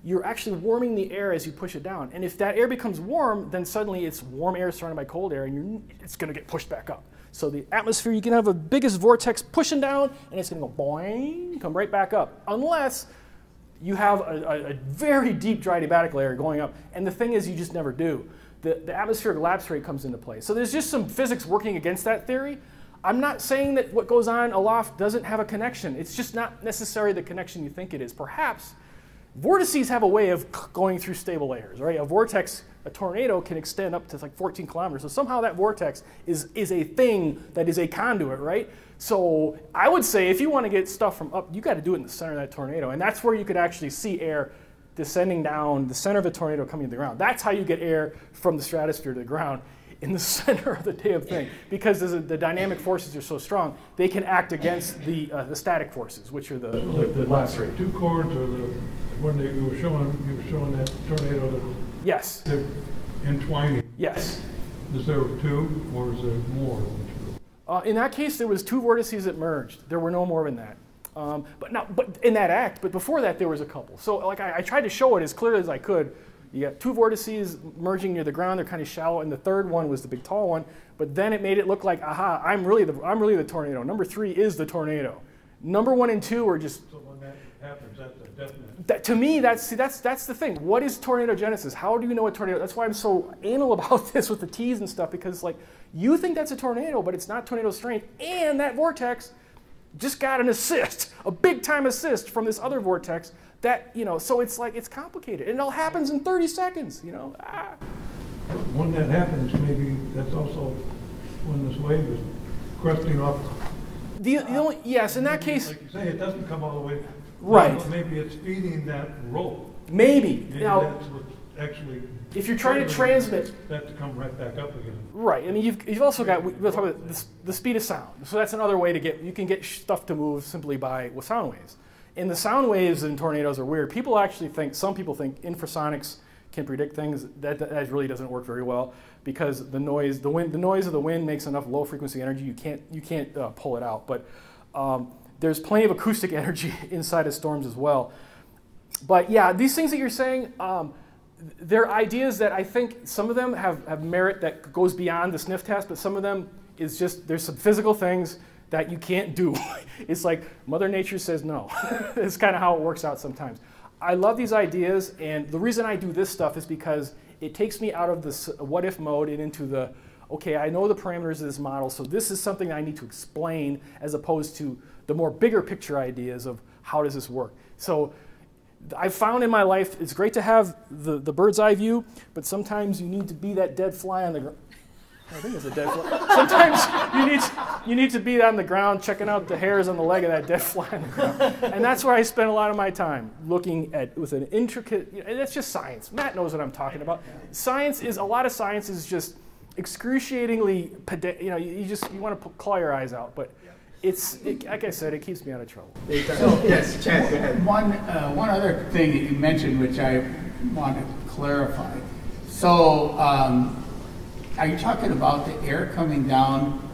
you're actually warming the air as you push it down. And if that air becomes warm, then suddenly it's warm air surrounded by cold air, and it's going to get pushed back up. So the atmosphere, you can have a biggest vortex pushing down, and it's going to go boing, come right back up, unless you have a very deep dry adiabatic layer going up. And the thing is, you just never do. The atmospheric lapse rate comes into play. So there's just some physics working against that theory. I'm not saying that what goes on aloft doesn't have a connection. It's just not necessarily the connection you think it is. Perhaps vortices have a way of going through stable layers, right? A vortex, a tornado can extend up to like 14 kilometers. So somehow that vortex is a thing that is a conduit, right? So I would say if you want to get stuff from up, you got to do it in the center of that tornado. And that's where you could actually see air descending down the center of a tornado coming to the ground. That's how you get air from the stratosphere to the ground in the center of the damn thing. Because the dynamic forces are so strong, they can act against the static forces, which are the lapse rate. Two chords are when you were showing that tornado. Yes. They're entwining. Yes. Is there two, or is there more than two? In that case, there was two vortices that merged. There were no more than that. But in that act, but before that, there was a couple. So like I tried to show it as clearly as I could. You got two vortices merging near the ground. They're kind of shallow, and the third one was the big tall one. But then it made it look like, aha, I'm really the tornado. Number 3 is the tornado. Number 1 and 2 are just. So when that happens, that's a definite. To me, that's the thing. What is tornadogenesis? How do you know a tornado? That's why I'm so anal about this with the T's and stuff, because like you think that's a tornado, but it's not tornado strength, and that vortex just got an assist, a big time assist from this other vortex that, you know, so it's like, it's complicated. And it all happens in 30 seconds, you know. Ah. When that happens, maybe that's also when this wave is cresting off. The only, yes, in that case. Like you say, it doesn't come all the way. Right. But maybe it's feeding that roll. Maybe. Maybe Now, that's what's actually. if you're trying to transmit. That to come right back up again. Right. I mean, you've also got, we'll talk about the speed of sound. So that's another way to get, you can get stuff to move simply with sound waves. And the sound waves in tornadoes are weird. People actually think, some people think infrasonics can predict things. That really doesn't work very well because the noise of the wind makes enough low frequency energy. You can't pull it out. But there's plenty of acoustic energy inside of storms as well. But yeah, these things that you're saying, they're ideas that I think some of them have merit that goes beyond the sniff test, but some of them is just, there's some physical things that you can't do. It's like Mother Nature says no. It's kind of how it works out sometimes. I love these ideas, and the reason I do this stuff is because it takes me out of this what if mode and into the, okay, I know the parameters of this model, so this is something I need to explain as opposed to the more bigger picture ideas of how does this work. So I've found in my life it's great to have the bird's eye view, but sometimes you need to be that dead fly on the ground. I think it's a dead fly. Sometimes you need to be on the ground checking out the hairs on the leg of that dead fly on the ground. And that's where I spend a lot of my time, looking at with an intricate, and that's just science. Matt knows what I'm talking about. A lot of science is just excruciatingly, you want to claw your eyes out, but like I said, it keeps me out of trouble. So, yes, Chad, go ahead. One other thing that you mentioned, which I want to clarify. So, are you talking about the air coming down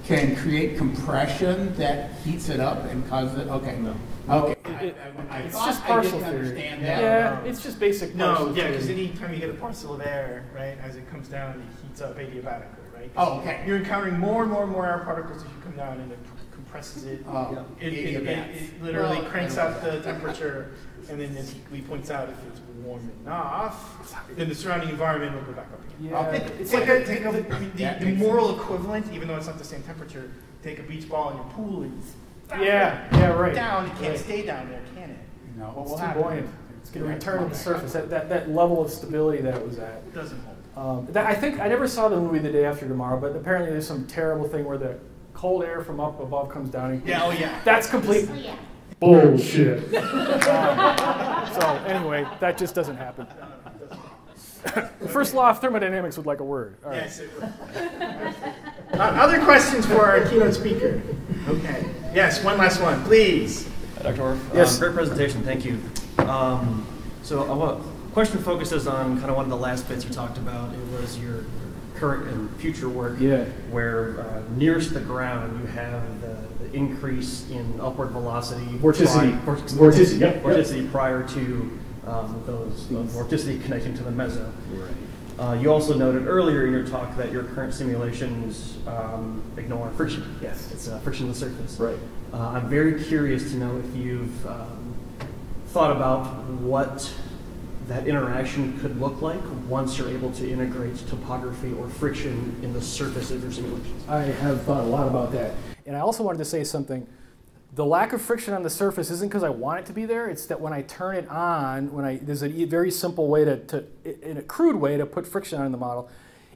can create compression that heats it up and causes it? Okay. No. Okay. It's just partial theory. Understand that. Yeah, it's just basic partial No, yeah, because theory. anytime you get a parcel of air, right, as it comes down, it heats up adiabatically, right? Oh, okay. You're encountering more and more air particles as you come down, and it compresses it. It literally cranks up the temperature, and then as Lee points out, if it's warm enough, then the surrounding environment will go back up again. Yeah, It's like the moral equivalent, even though it's not the same temperature. Take a beach ball in your pool and right. down. It can't stay down there, can it? No, what It's will too happen? buoyant. It's going to return to the surface. That level of stability that it was at. It doesn't hold. I think I never saw the movie The Day After Tomorrow, but apparently there's some terrible thing where the cold air from up above comes down. And Yeah, oh yeah. That's complete bullshit. So anyway, that just doesn't happen. The first law of thermodynamics would like a word. All right. Yes, it would. Other questions for our keynote speaker? Okay. Yes, one last one, please. Dr. Orff, Yes. great presentation, thank you. So question focuses on kind of one of the last bits you talked about. It was your current and future work, where nearest the ground you have the increase in upward velocity. Vorticity prior to those vorticity connecting to the meso. Right. You also noted earlier in your talk that your current simulations ignore friction. Yes. It's friction to the surface. Right. I'm very curious to know if you've thought about what that interaction could look like once you're able to integrate topography or friction in the surface of your simulations. I have thought a lot about that. And I also wanted to say something. The lack of friction on the surface isn't because I want it to be there. It's that when I turn it on, there's a very simple way in a crude way to put friction on the model.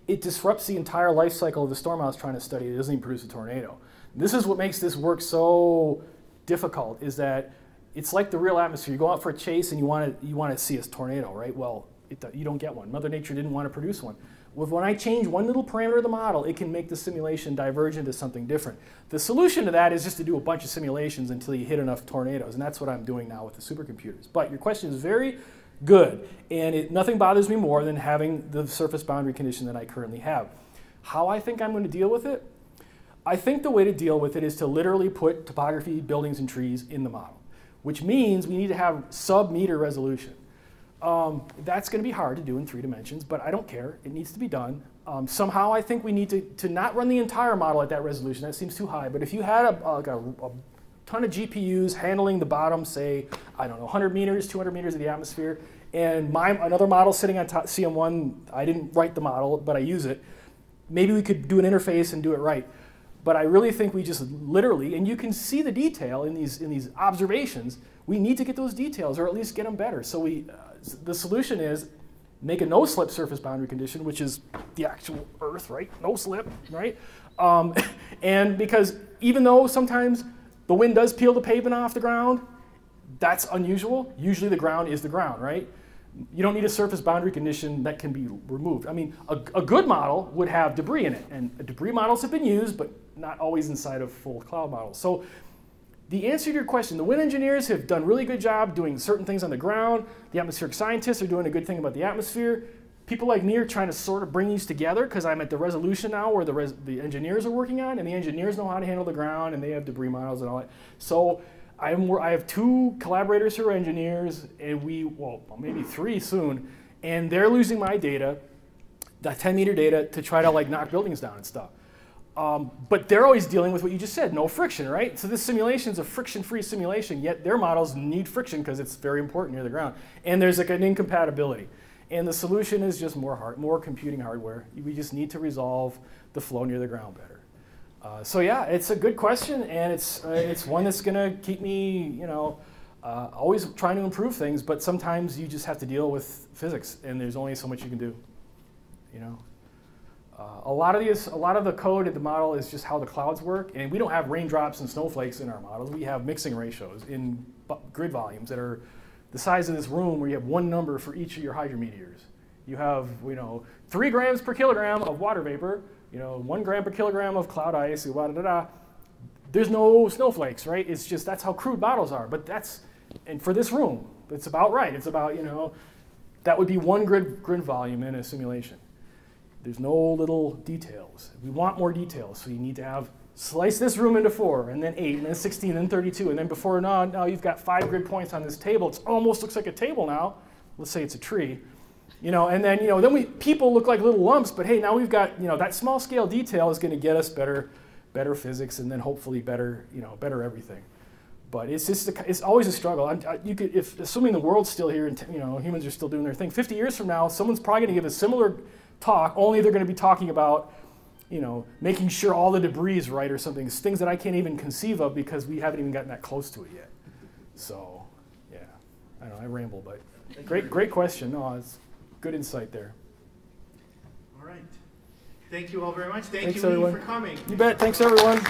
It disrupts the entire life cycle of the storm I was trying to study. It doesn't even produce a tornado. This is what makes this work so difficult, is that it's like the real atmosphere. You go out for a chase and you want to see a tornado, right? Well, you don't get one. Mother Nature didn't want to produce one. When I change one little parameter of the model, it can make the simulation diverge into something different. The solution to that is just to do a bunch of simulations until you hit enough tornadoes, and that's what I'm doing now with the supercomputers. But your question is very good, and nothing bothers me more than having the surface boundary condition that I currently have. How I think I'm going to deal with it? I think the way to deal with it is to literally put topography, buildings, and trees in the model, which means we need to have sub-meter resolution. That's going to be hard to do in 3 dimensions, but I don't care. It needs to be done. Somehow I think we need to not run the entire model at that resolution. That seems too high. But if you had a ton of GPUs handling the bottom, say, I don't know, 100 meters, 200 meters of the atmosphere, and another model sitting on top, CM1, I didn't write the model, but I use it, maybe we could do an interface and do it right. But I really think we just literally, and you can see the detail in these observations, we need to get those details or at least get them better. So the solution is make a no-slip surface boundary condition, which is the actual Earth, right? No slip, right? And because even though sometimes the wind does peel the pavement off the ground, that's unusual. Usually the ground is the ground, right? You don't need a surface boundary condition that can be removed. I mean, a good model would have debris in it, and debris models have been used, but not always inside of full cloud models. So the answer to your question, the wind engineers have done a really good job doing certain things on the ground. The atmospheric scientists are doing a good thing about the atmosphere. People like me are trying to sort of bring these together because I'm at the resolution now where the engineers are working on, and the engineers know how to handle the ground, and they have debris models and all that. So I have 2 collaborators who are engineers, and well, maybe 3 soon, and they're losing my data, the 10-meter data, to try to like knock buildings down and stuff. But they're always dealing with what you just said, no friction, right? So this simulation is a friction-free simulation, yet their models need friction because it's very important near the ground. And there's like an incompatibility. And the solution is just more computing hardware. We just need to resolve the flow near the ground better. So yeah, it's a good question, and it's one that's going to keep me, always trying to improve things. But sometimes you just have to deal with physics, and there's only so much you can do. A lot of the code in the model is just how the clouds work, and we don't have raindrops and snowflakes in our models. We have mixing ratios in grid volumes that are the size of this room, where you have one number for each of your hydrometeors. You have 3 grams per kilogram of water vapor, 1 gram per kilogram of cloud ice, There's no snowflakes, right? It's just that's how crude models are. But and for this room, it's about right. It's about that would be 1 grid volume in a simulation. There's no little details. We want more details, so you need to slice this room into 4, and then 8, and then 16, and then 32, and then before now you've got 5 grid points on this table. It almost looks like a table now. Let's say it's a tree, and then people look like little lumps. But hey, now we've got that small scale detail is going to get us better physics, and then hopefully better everything. But it's always a struggle. Assuming the world's still here and humans are still doing their thing, 50 years from now, someone's probably going to give a similar talk, only they're going to be talking about making sure all the debris is right or something. It's things that I can't even conceive of because we haven't even gotten that close to it yet. So yeah, I don't know, I ramble, but great question. No, it's good insight there. All right. Thank you all very much. Thank Thanks, you, Lee, everyone. for coming. You bet. Thanks, everyone.